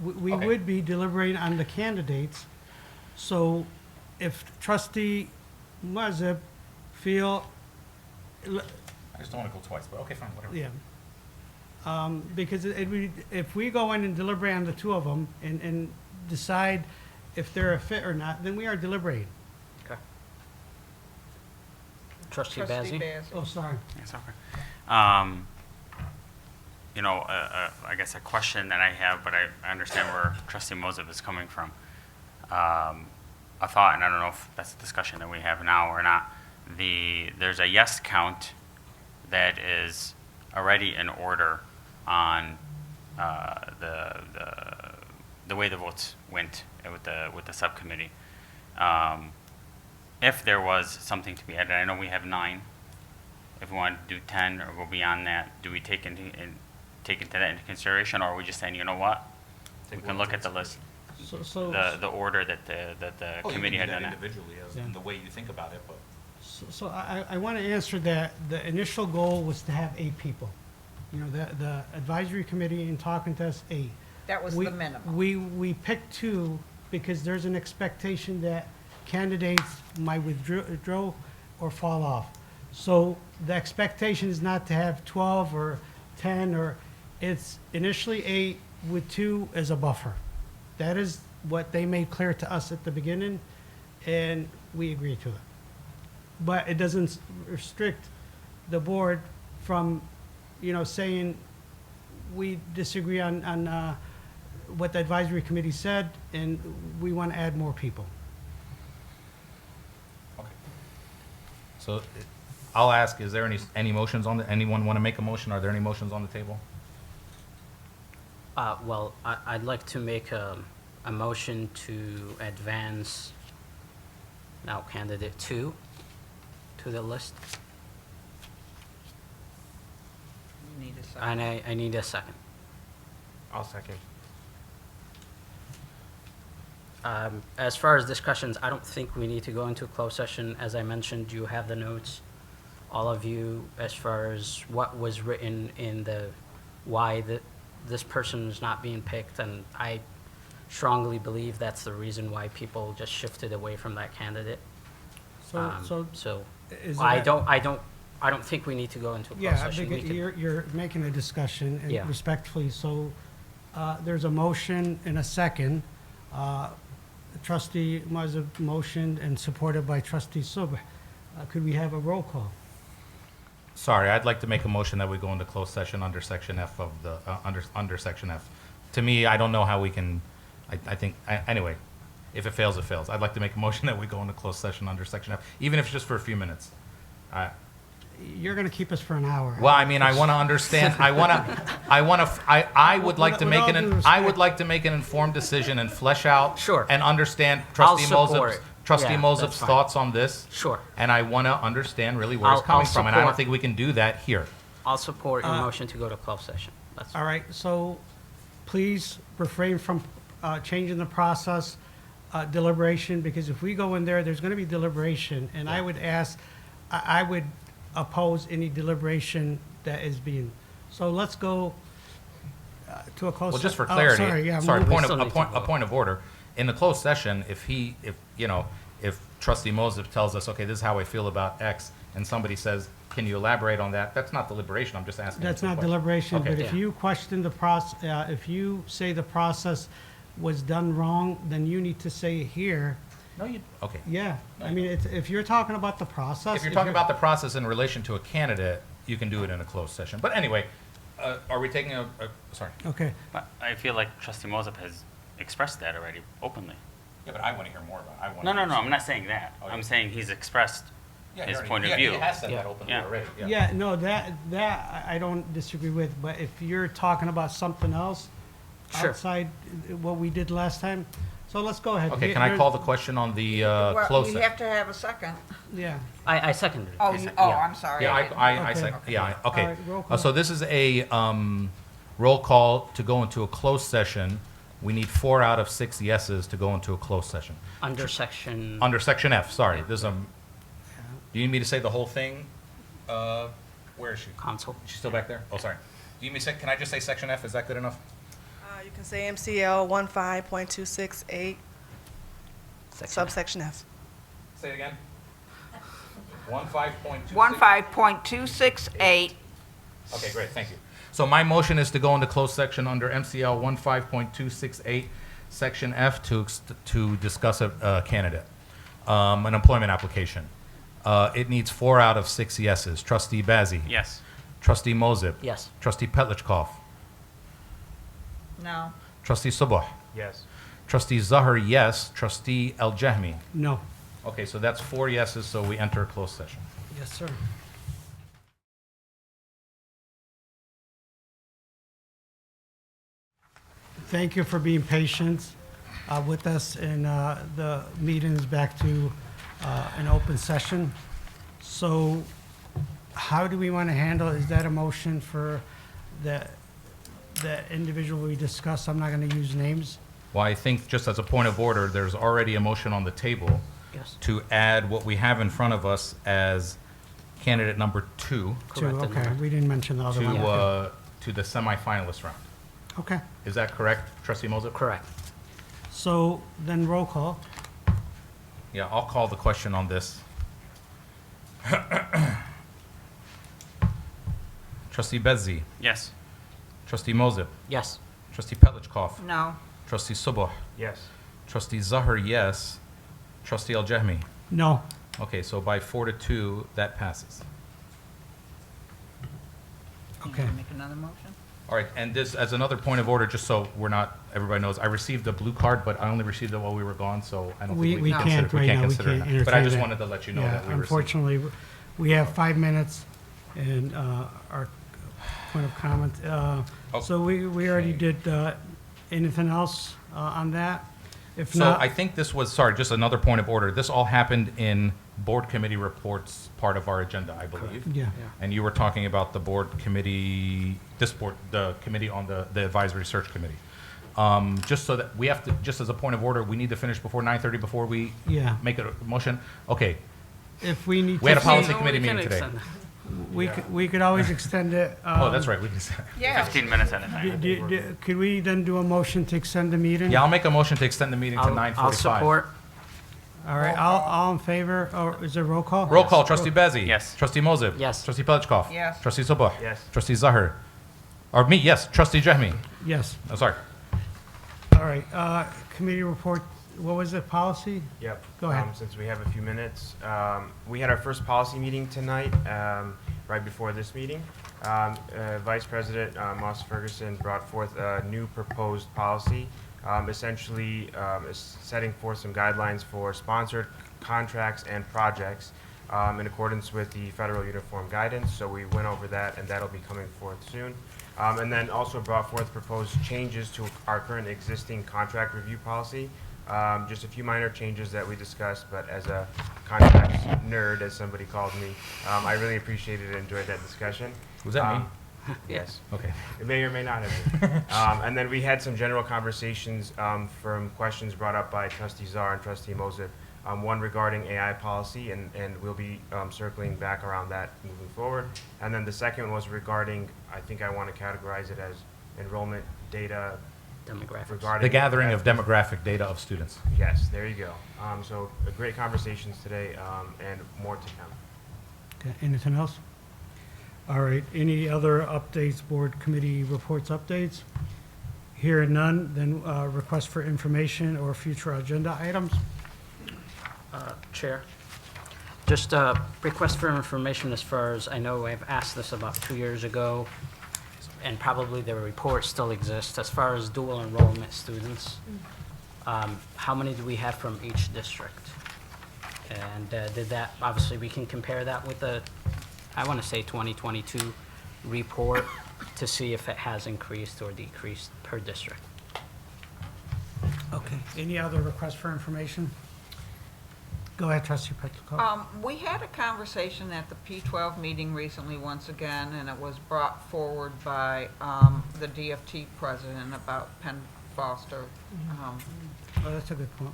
we Okay. would be deliberating on the candidates. So if trustee Mazib feel, I just don't want to go twice, but okay, fine, whatever. yeah. Because if we go in and deliberate on the two of them and decide if they're a fit or not, then we are deliberating. Okay. Trustee Trustee Bazey? Bazey. Oh, sorry. Yes, okay. You know, I guess a question that I have, but I understand where Trustee Moses is coming from. A thought, and I don't know if that's a discussion that we have now or not. There's a yes count that is already in order on the way the votes went with the subcommittee. If there was something to be added, I know we have 9. If we want to do 10 or go beyond that, do we take that into consideration, or are we just saying, you know what? We can look at the list, the order that the committee had done it. Individually, as Yeah. the way you think about it, but. So I want to answer that. The initial goal was to have 8 people. You know, the advisory committee in talking to us, 8. That was the minimum. We picked 2 because there's an expectation that candidates might withdraw or fall off. So the expectation is not to have 12 or 10, or it's initially 8 with 2 as a buffer. That is what they made clear to us at the beginning, and we agreed to it. But it doesn't restrict the board from, you know, saying we disagree on what the advisory committee said, and we want to add more people. Okay. So I'll ask, is there any motions anyone want to make a motion? Are there any motions on the table? Well, I'd like to make a motion to advance now candidate 2 to the list. You need a second. And I need a second. I'll second. As far as discussions, I don't think we need to go into a closed session. As I mentioned, you have the notes, all of you, as far as what was written in why this person is not being picked, and I strongly believe that's the reason why people just shifted away from that candidate. So is I that- don't think we need to go into a closed Yeah, session. We because could- you're making a discussion, Yeah. and respectfully, so there's a motion and a second. Trustee Mazza motioned and supported by trustee Subh. Could we have a roll call? Sorry, I'd like to make a motion that we go into closed session under section F of the, under section F. To me, I don't know how we can, I think, anyway, if it fails, it fails. I'd like to make a motion that we go into closed session under section F, even if it's just for a few minutes. You're going to keep us for an hour. Well, I mean, I want to understand, I would like to With make all due I respect- would like to make an informed decision and flesh out. Sure. And understand I'll trustee support Mosip's, it. trustee Yeah, Mosip's that's fine. thoughts on this. Sure. And I want to understand really where I'll- it's coming I'll from, and I don't support- think we can do that here. I'll support your motion to go to closed session. That's All right, so please refrain from changing the process, deliberation, because if we go in there, there's going to be deliberation, and I would ask, I would oppose any deliberation that is being, so let's go to a closed. Well, just for oh, clarity, sorry, yeah, sorry, move- We still need to a vote. point of order. In the closed session, if trustee Mosip tells us, okay, this is how I feel about X, and somebody says, can you elaborate on that? That's not deliberation, I'm just asking. That's some not questions. deliberation, Okay. but if Yeah. you question the process, if you say the process was done wrong, then you need to say here, No, you, okay. yeah. I mean, if you're talking about the process. If you're talking about the process in relation to a candidate, you can do it in a closed session. But anyway, are we taking sorry. Okay, But I feel like trustee Mosip has expressed that already openly. Yeah, but I want to hear more about it. I want No, to no, hear no, some- I'm not saying that. Oh, I'm yeah. saying he's expressed Yeah, his he already- point of yeah, view. He has said Yeah. that openly Yeah. already. Yeah, no, that I don't disagree with, but if you're talking about something else Sure. outside what we did last time, so let's go ahead. Okay, can I call the question on the Well, closed you session? have to have a second. Yeah, I seconded it. Oh, Yeah. I'm sorry. Yeah, didn't- I Okay. say, yeah, All okay. right, roll call. So this is a roll call to go into a closed session. We need 4 out of 6 yeses to go into a closed session. Under section, Under section F, sorry, there's do you need me to say the whole thing? Where is she? console. Is she still back there? Oh, sorry. Do you need me to say, can I just say section F? Is that good enough? You can say MCL 15.268, Section. subsection F. Say it again. 15.26. 15.268. Okay, great, thank you. So my motion is to go into closed section under MCL 15.268, section F, to discuss a candidate, an employment application. It needs 4 out of 6 yeses. Trustee Bazey. Yes. Trustee Mozip. Yes. Trustee Petlichkov. No. Trustee Subuh. Yes. Trustee Zahar, yes. Trustee El-Jahmi. no. Okay, so that's 4 yeses, so we enter a closed session. Yes, sir. Thank you for being patient with us, and the meeting is back to an open session. So how do we want to handle, is that a motion for the individual we discussed? I'm not going to use names. Well, I think just as a point of order, there's already a motion on the table Yes. to add what we have in front of us as candidate number 2 Correct, Okay, and- we didn't mention the other one. to the semifinalist round. Okay, Is that correct, Trustee Moses? Correct. so then roll call. Yeah, I'll call the question on this. Trustee Bezzi, Yes. Trustee Mozip, Yes. Trustee Petlichkov, No. Trustee Subuh, Yes. Trustee Zahar, yes. Trustee El-Jahmi. No. Okay, so by 4-2, that passes. Okay. Make another motion? All right, and this, as another point of order, just so we're not, everybody knows, I received a blue card, but I only received it while we were gone, so I don't think We we can consider, can't right now, we consider can't it. But I entertain just that. wanted to let you know Yeah, that we received. unfortunately, we have 5 minutes and our point of comment. So we already Okay. did anything else on that? If So not, I think this was, sorry, just another point of order. This all happened in board committee reports, part of our agenda, I believe. yeah, And you were talking about the board committee, the committee on the advisory search committee. Just so that we have to, just as a point of order, we need to finish before 9:30 before we yeah. make a motion. Okay, If we need we had a to, policy No, committee we can meeting today. extend that. we could always extend it. Oh, that's right, we can say. Yeah. 15 minutes at a time. Could we then do a motion to extend the meeting? Yeah, I'll make a motion to extend the meeting to I'll 9:45. support. All right, all in favor, or is there roll call? Roll call, Trustee Bezzi. Yes. Trustee Mozip. Yes. Trustee Petlichkov. Yes. Trustee Subuh. Yes. Trustee Zahar. Or me, yes. Trustee Jahmi. Yes. Oh, sorry. All right, committee report, what was it, policy? Yep. Go ahead. Since we have a few minutes, we had our first policy meeting tonight, right before this meeting. Vice President Moss Ferguson brought forth a new proposed policy, essentially is setting forth some guidelines for sponsored contracts and projects in accordance with the federal uniform guidance. So we went over that, and that'll be coming forth soon. And then also brought forth proposed changes to our current existing contract review policy. Just a few minor changes that we discussed, but as a contracts nerd, as somebody called me, I really appreciated and enjoyed that discussion. Was that me? Yes. Okay. It may or may not have been. And then we had some general conversations from questions brought up by Trustee Zar and Trustee Mozip. One regarding AI policy, and we'll be circling back around that moving forward. And then the second was regarding, I think I want to categorize it as enrollment data Demographics. regarding. The gathering of demographic data of students. Yes, there you go. So great conversations today, and more to come. Okay, anything else? All right, any other updates, board committee reports updates? Hearing none, then request for information or future agenda items? Chair, just a request for information as far as, I know I've asked this about 2 years ago, and probably the report still exists, as far as dual enrollment students. How many do we have from each district? And did that, obviously, we can compare that with the, I want to say 2022 report to see if it has increased or decreased per district. Okay, any other requests for information? Go ahead, trustee Petrichoff. We had a conversation at the P12 meeting recently once again, and it was brought forward by the DFT president about Penn Foster. Oh, that's a good point.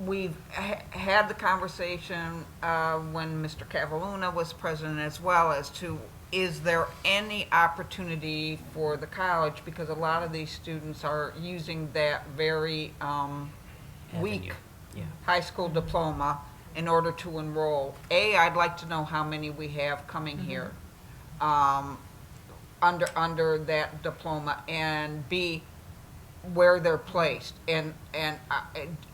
We've had the conversation when Mr. Cavaluna was president as well as to, is there any opportunity for the college, because a lot of these students are using that very weak Yeah. high school diploma in order to enroll. A, I'd like to know how many we have coming here under that diploma, and B, where they're placed, and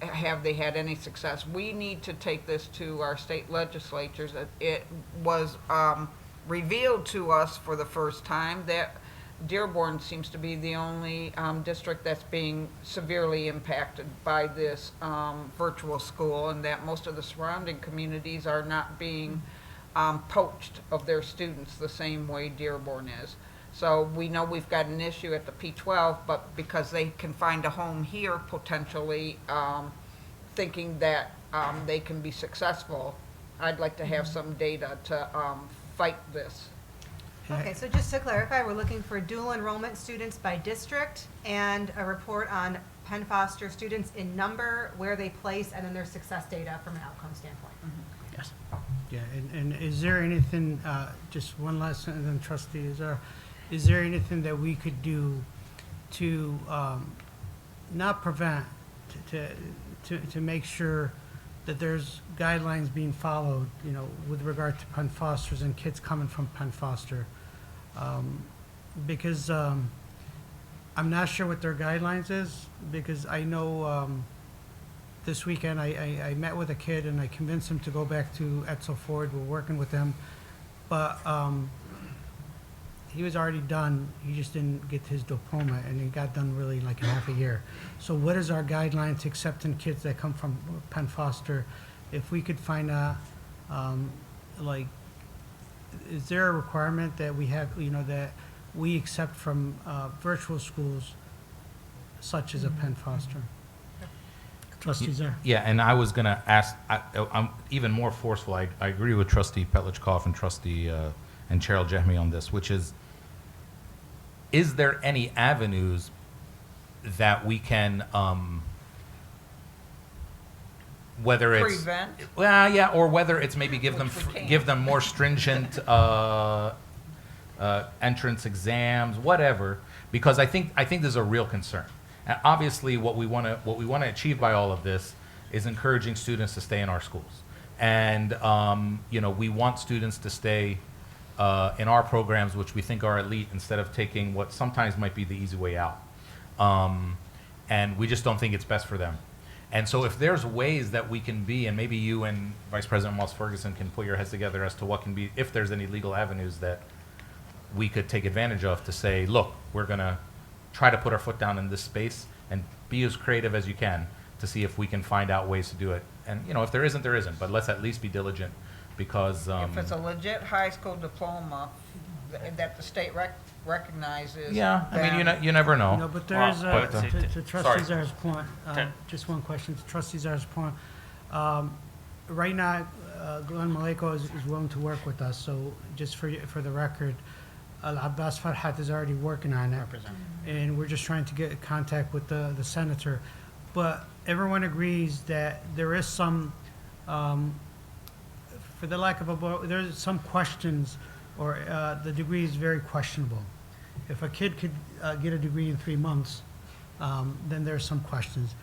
have they had any success. We need to take this to our state legislatures. It was revealed to us for the first time that Dearborn seems to be the only district that's being severely impacted by this virtual school, and that most of the surrounding communities are not being poached of their students the same way Dearborn is. So we know we've got an issue at the P12, but because they can find a home here potentially, thinking that they can be successful, I'd like to have some data to fight this. Okay, so just to clarify, we're looking for dual enrollment students by district and a report on Penn Foster students in number, where they place, and then their success data from an outcome standpoint. Yes. Yeah, and is there anything, just one last sentence, and then trustee, is there anything that we could do to not prevent, to make sure that there's guidelines being followed, you know, with regard to Penn Fosters and kids coming from Penn Foster? Because I'm not sure what their guidelines is, because I know this weekend I met with a kid and I convinced him to go back to Etzel Ford. We're working with them, but he was already done. He just didn't get his diploma, and he got done really like in half a year. So what is our guideline to accepting kids that come from Penn Foster? If we could find a, like, is there a requirement that we have, you know, that we accept from virtual schools such as a Penn Foster? Trustee Zare. Yeah, and I was going to ask, I'm even more forceful. I agree with Trustee Petlicoff and Trustee and Cheryl Jehme on this, which is there any avenues that we can, whether it's Prevent? well, yeah, or whether it's maybe give Which them more stringent entrance exams, whatever, because I think there's a real concern. And obviously, what we want to achieve by all of this is encouraging students to stay in our schools, and you know, we want students to stay in our programs, which we think are elite, instead of taking what sometimes might be the easy way out. And we just don't think it's best for them. And so if there's ways that we can be, and maybe you and Vice President Moss Ferguson can put your heads together as to what can be, if there's any legal avenues that we could take advantage of to say, look, we're going to try to put our foot down in this space and be as creative as you can to see if we can find out ways to do it. And, you know, if there isn't, there isn't, but let's at least be diligent, because If it's a legit high school diploma that the state recognizes. yeah, I mean, then- you never know. No, but there's, Well, but- to Trustee Sorry. Zare's point, Okay. just one question to Trustee Zare's point. Right now, Glenn Maleko is willing to work with us, so just for the record, Al-Abbas Farhat is already working on it. And we're just trying to get in contact with the senator. But everyone agrees that there is some, for the lack of there's some questions, or the degree is very questionable. If a kid could get a degree in 3 months, then there's some questions.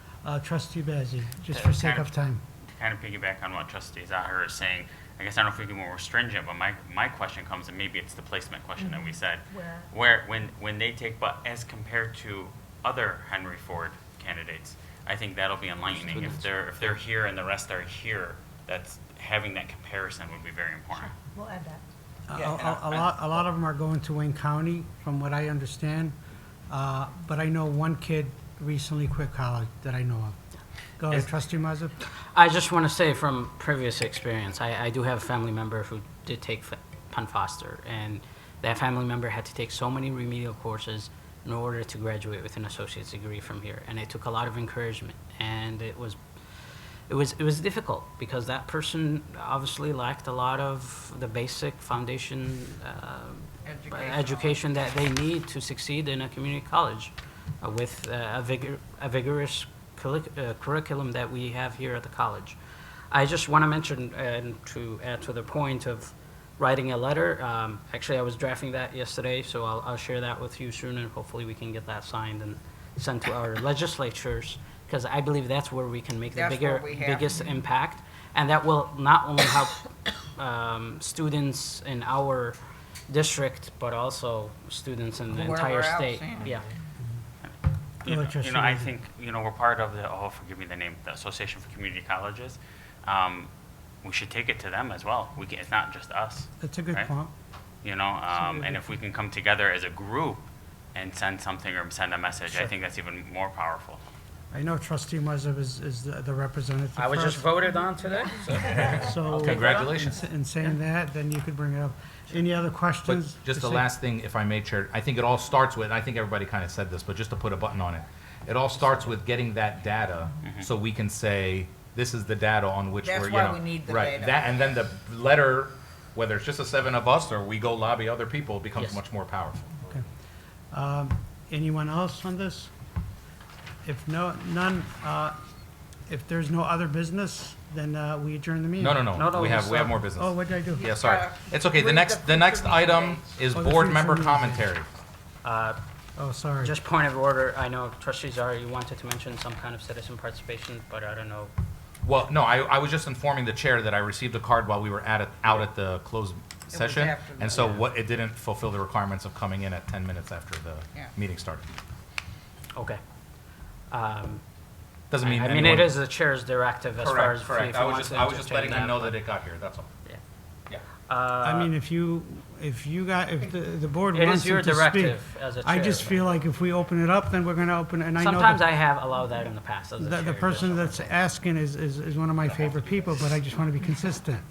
Trustee Bazey, just for sake of time. To kind of piggyback on what Trustee Zahar is saying, I guess I don't know if we can be more stringent, but my question comes, and maybe it's the placement question that we said. Where when they take, but as compared to other Henry Ford candidates, I think that'll be enlightening. If they're here and the rest are here, that's having that comparison would be very important. We'll add that. A lot of them are going to Wayne County, from what I understand. But I know one kid recently quit college that I know of. Go ahead, Trustee Mazza. I just want to say from previous experience, I do have a family member who did take Penn Foster, and that family member had to take so many remedial courses in order to graduate with an associate's degree from here, and it took a lot of encouragement, and it was difficult because that person obviously lacked a lot of the basic foundation education that they need to succeed in a community college with a vigorous curriculum that we have here at the college. I just want to mention, and to add to the point of writing a letter, actually I was drafting that yesterday, so I'll share that with you soon, and hopefully we can get that signed and sent to our legislatures, because I believe that's where we can make the biggest impact, and that will not only help students in our district, but also students in the entire state. Yeah. I think, we're part of the, forgive me the name, the Association for Community Colleges. We should take it to them as well. It's not just us. That's a good point. And if we can come together as a group and send something or send a message, I think that's even more powerful. I know Trustee Mazza is the representative. I was just voted on today, so. So Congratulations. In saying that, then you could bring it up. Any other But questions? just the last thing, if I may, Chair, I think it all starts with, I think everybody kind of said this, but just to put a button on it, it all starts with getting that data so we can say, this is the data on which That's we're, why we need the right, data. that, and then the letter, whether it's just the 7 of us or we go lobby other people, becomes Yes. much more powerful. Okay. Anyone else on this? If none, if there's no other business, then we adjourn the meeting. No, we have more business. Oh, what did I do? Yeah, sorry. It's okay. The next item is Oh, the board future member meeting. commentary. Oh, sorry. Just point of order, I know Trustee Zari, you wanted to mention some kind of citizen participation, but I don't know. Well, no, I was just informing the chair that I received a card while we were out at the closed session, after the- and so it didn't fulfill the requirements of coming in at 10 minutes after the meeting started. Okay. Doesn't mean I mean, anyone- it is the chair's directive as far as. Correct. if I you was want just to I was just entertain letting them know but- that it got here. That's all. Yeah. Yeah. I mean, if the board It wants is your him to speak, directive as a I chair, just but- feel like if we open it up, then we're going to open, and I know Sometimes that I have allowed that in the past as a chair. the person that's asking is one of my favorite people, but I just want to be consistent.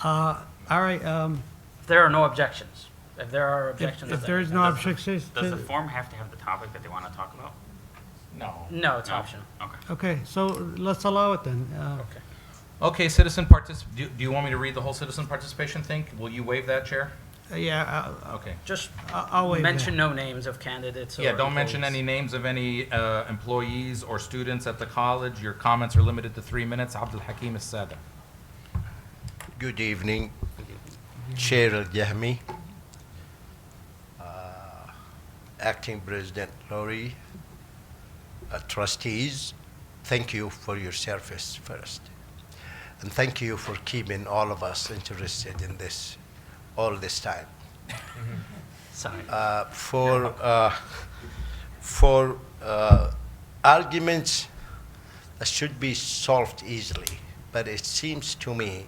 All right, If there are no objections, if there are objections. if then- there is no objections, Does the form have to have the topic that they want to talk about? No. No, it's No? optional. Okay. okay, so let's allow it then. Okay. Okay, do you want me to read the whole citizen participation thing? Will you waive that, Chair? Yeah, Okay. Just I'll waive that. mention no names of candidates. Yeah, or don't mention employees. any names of any employees or students at the college. Your comments are limited to 3 minutes. Abdul Hakim As-Sada. Good evening, Chair Al-Jahmi, Acting President Lori, trustees, thank you for your service first. And thank you for keeping all of us interested in this all this time. Sorry. For arguments that should be solved easily, but it seems to me,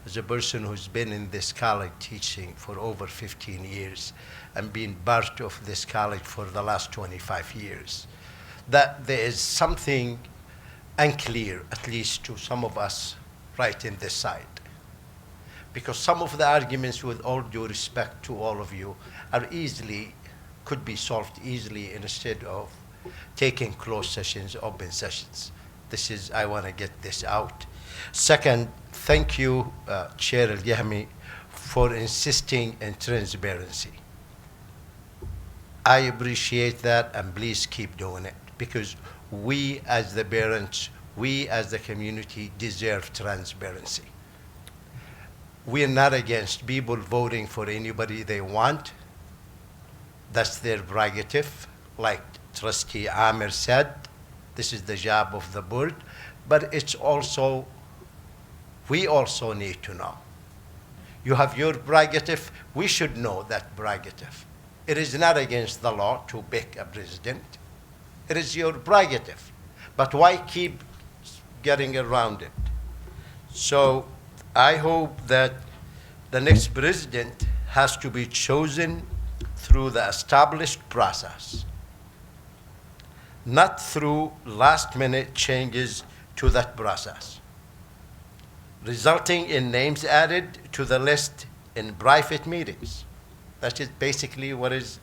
as a person who's been in this college teaching for over 15 years and been part of this college for the last 25 years, that there is something unclear, at least to some of us right in this side. Because some of the arguments, with all due respect to all of you, could be solved easily instead of taking closed sessions, open sessions. I want to get this out. Second, thank you, Chair Al-Jahmi, for insisting on transparency. I appreciate that, and please keep doing it, because we as the parents, we as the community deserve transparency. We are not against people voting for anybody they want. That's their prerogative. Like Trustee Amir said, this is the job of the board, but it's also, we also need to know. You have your prerogative, we should know that prerogative. It is not against the law to pick a president. It is your prerogative. But why keep getting around it? So I hope that the next president has to be chosen through the established process, not through last-minute changes to that process, resulting in names added to the list in private meetings. That is basically what is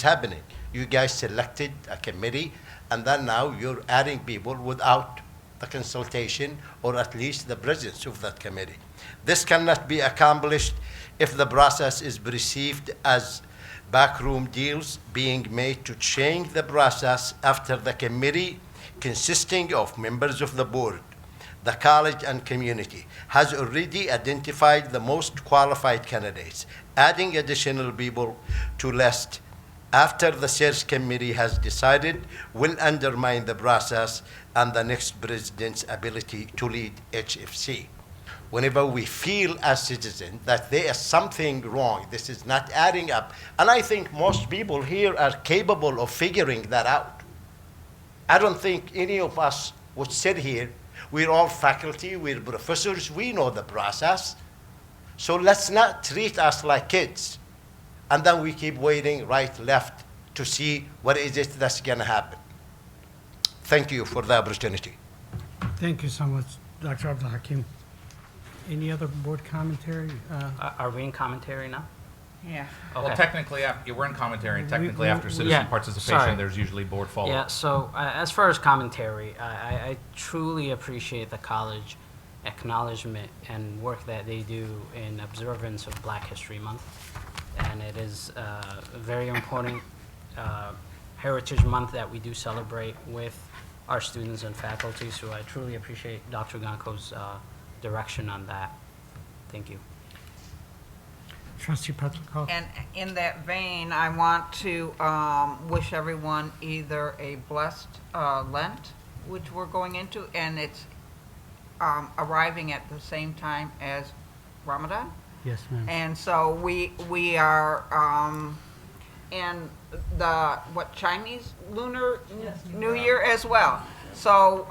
happening. You guys selected a committee, and then now you're adding people without the consultation or at least the presence of that committee. This cannot be accomplished if the process is perceived as backroom deals being made to change the process after the committee, consisting of members of the board, the college and community, has already identified the most qualified candidates. Adding additional people to list after the search committee has decided will undermine the process and the next president's ability to lead HFC. Whenever we feel as citizens that there is something wrong, this is not adding up, and I think most people here are capable of figuring that out. I don't think any of us would sit here. We're all faculty, we're professors, we know the process. So let's not treat us like kids. And then we keep waiting right, left to see what is it that's gonna happen. Thank you for the opportunity. Thank you so much, Dr. Abdul Hakim. Any other board commentary? Are we in commentary now? Yeah. Well, Okay. technically, you're in commentary, and technically after we- citizen Yeah, participation, sorry. there's usually board follow-up. Yeah, so as far as commentary, I truly appreciate the college acknowledgement and work that they do in observance of Black History Month. And it is a very important Heritage Month that we do celebrate with our students and faculty. So I truly appreciate Dr. Ganko's direction on that. Thank you. Trustee Petrikov? And in that vein, I want to wish everyone either a blessed Lent, which we're going into, and it's arriving at the same time as Ramadan. Yes, ma'am. And so we are in the, Chinese Lunar New Year as well. So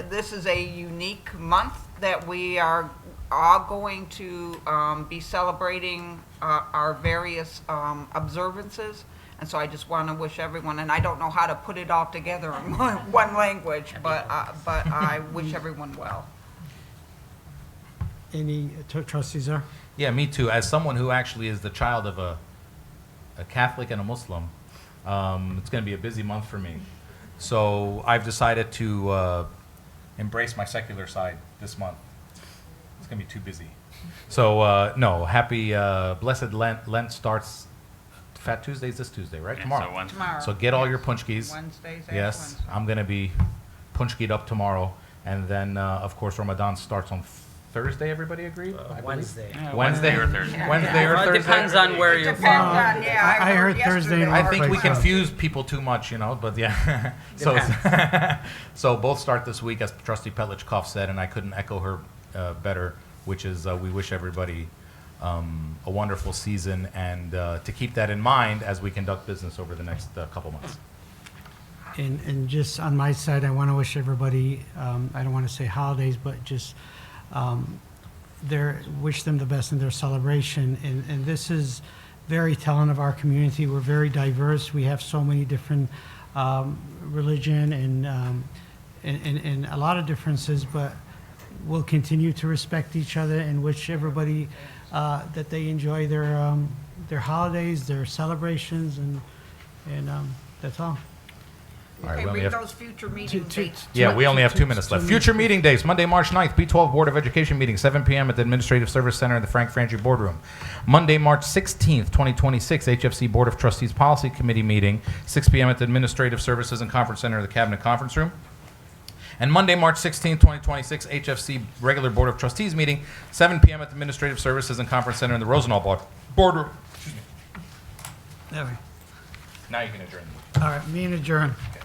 this is a unique month that we are all going to be celebrating our various observances. And so I just want to wish everyone, and I don't know how to put it all together in one language, but I wish everyone well. Any trustees there? Yeah, me too. As someone who actually is the child of a Catholic and a Muslim, it's going to be a busy month for me. So I've decided to embrace my secular side this month. It's going to be too busy. So no, happy blessed Lent. Lent starts Fat Tuesday's this Tuesday, right? Yeah, Tomorrow. so Wednesday. Tomorrow. So get all your punchkis. Wednesdays. Yes, Wednesday. I'm going to be punchkied up tomorrow. And then, of course, Ramadan starts on Thursday, everybody agree? I believe? Wednesday. Wednesday or Thursday. Wednesday or Well, it Thursday? depends on where you're Depends from. on, yeah, I heard Thursday yesterday. night. I think we Right. confuse people too much, you know, but yeah. So, so both start this week, as Trustee Petlichkov said, and I couldn't echo her better, which is we wish everybody a wonderful season, and to keep that in mind as we conduct business over the next couple months. And just on my side, I want to wish everybody, I don't want to say holidays, but just wish them the best in their celebration. And this is very telling of our community. We're very diverse. We have so many different religion and a lot of differences, but we'll continue to respect each other and wish everybody that they enjoy their holidays, their celebrations, and that's all. All right, Okay, we only read have- those future meeting dates. Yeah, we only have 2 minutes left. two Future minutes. meeting dates, Monday, March 9th, B12 Board of Education meeting, 7 p.m. at the Administrative Service Center in the Frank Frangie Boardroom. Monday, March 16th, 2026, HFC Board of Trustees Policy Committee meeting, 6 p.m. at the Administrative Services and Conference Center in the Cabinet Conference Room. And Monday, March 16th, 2026, HFC Regular Board of Trustees meeting, 7 p.m. at the Administrative Services and Conference Center in the Rosenau Boardroom. Excuse me. There we Now you can adjourn. All right, meeting adjourned. Okay.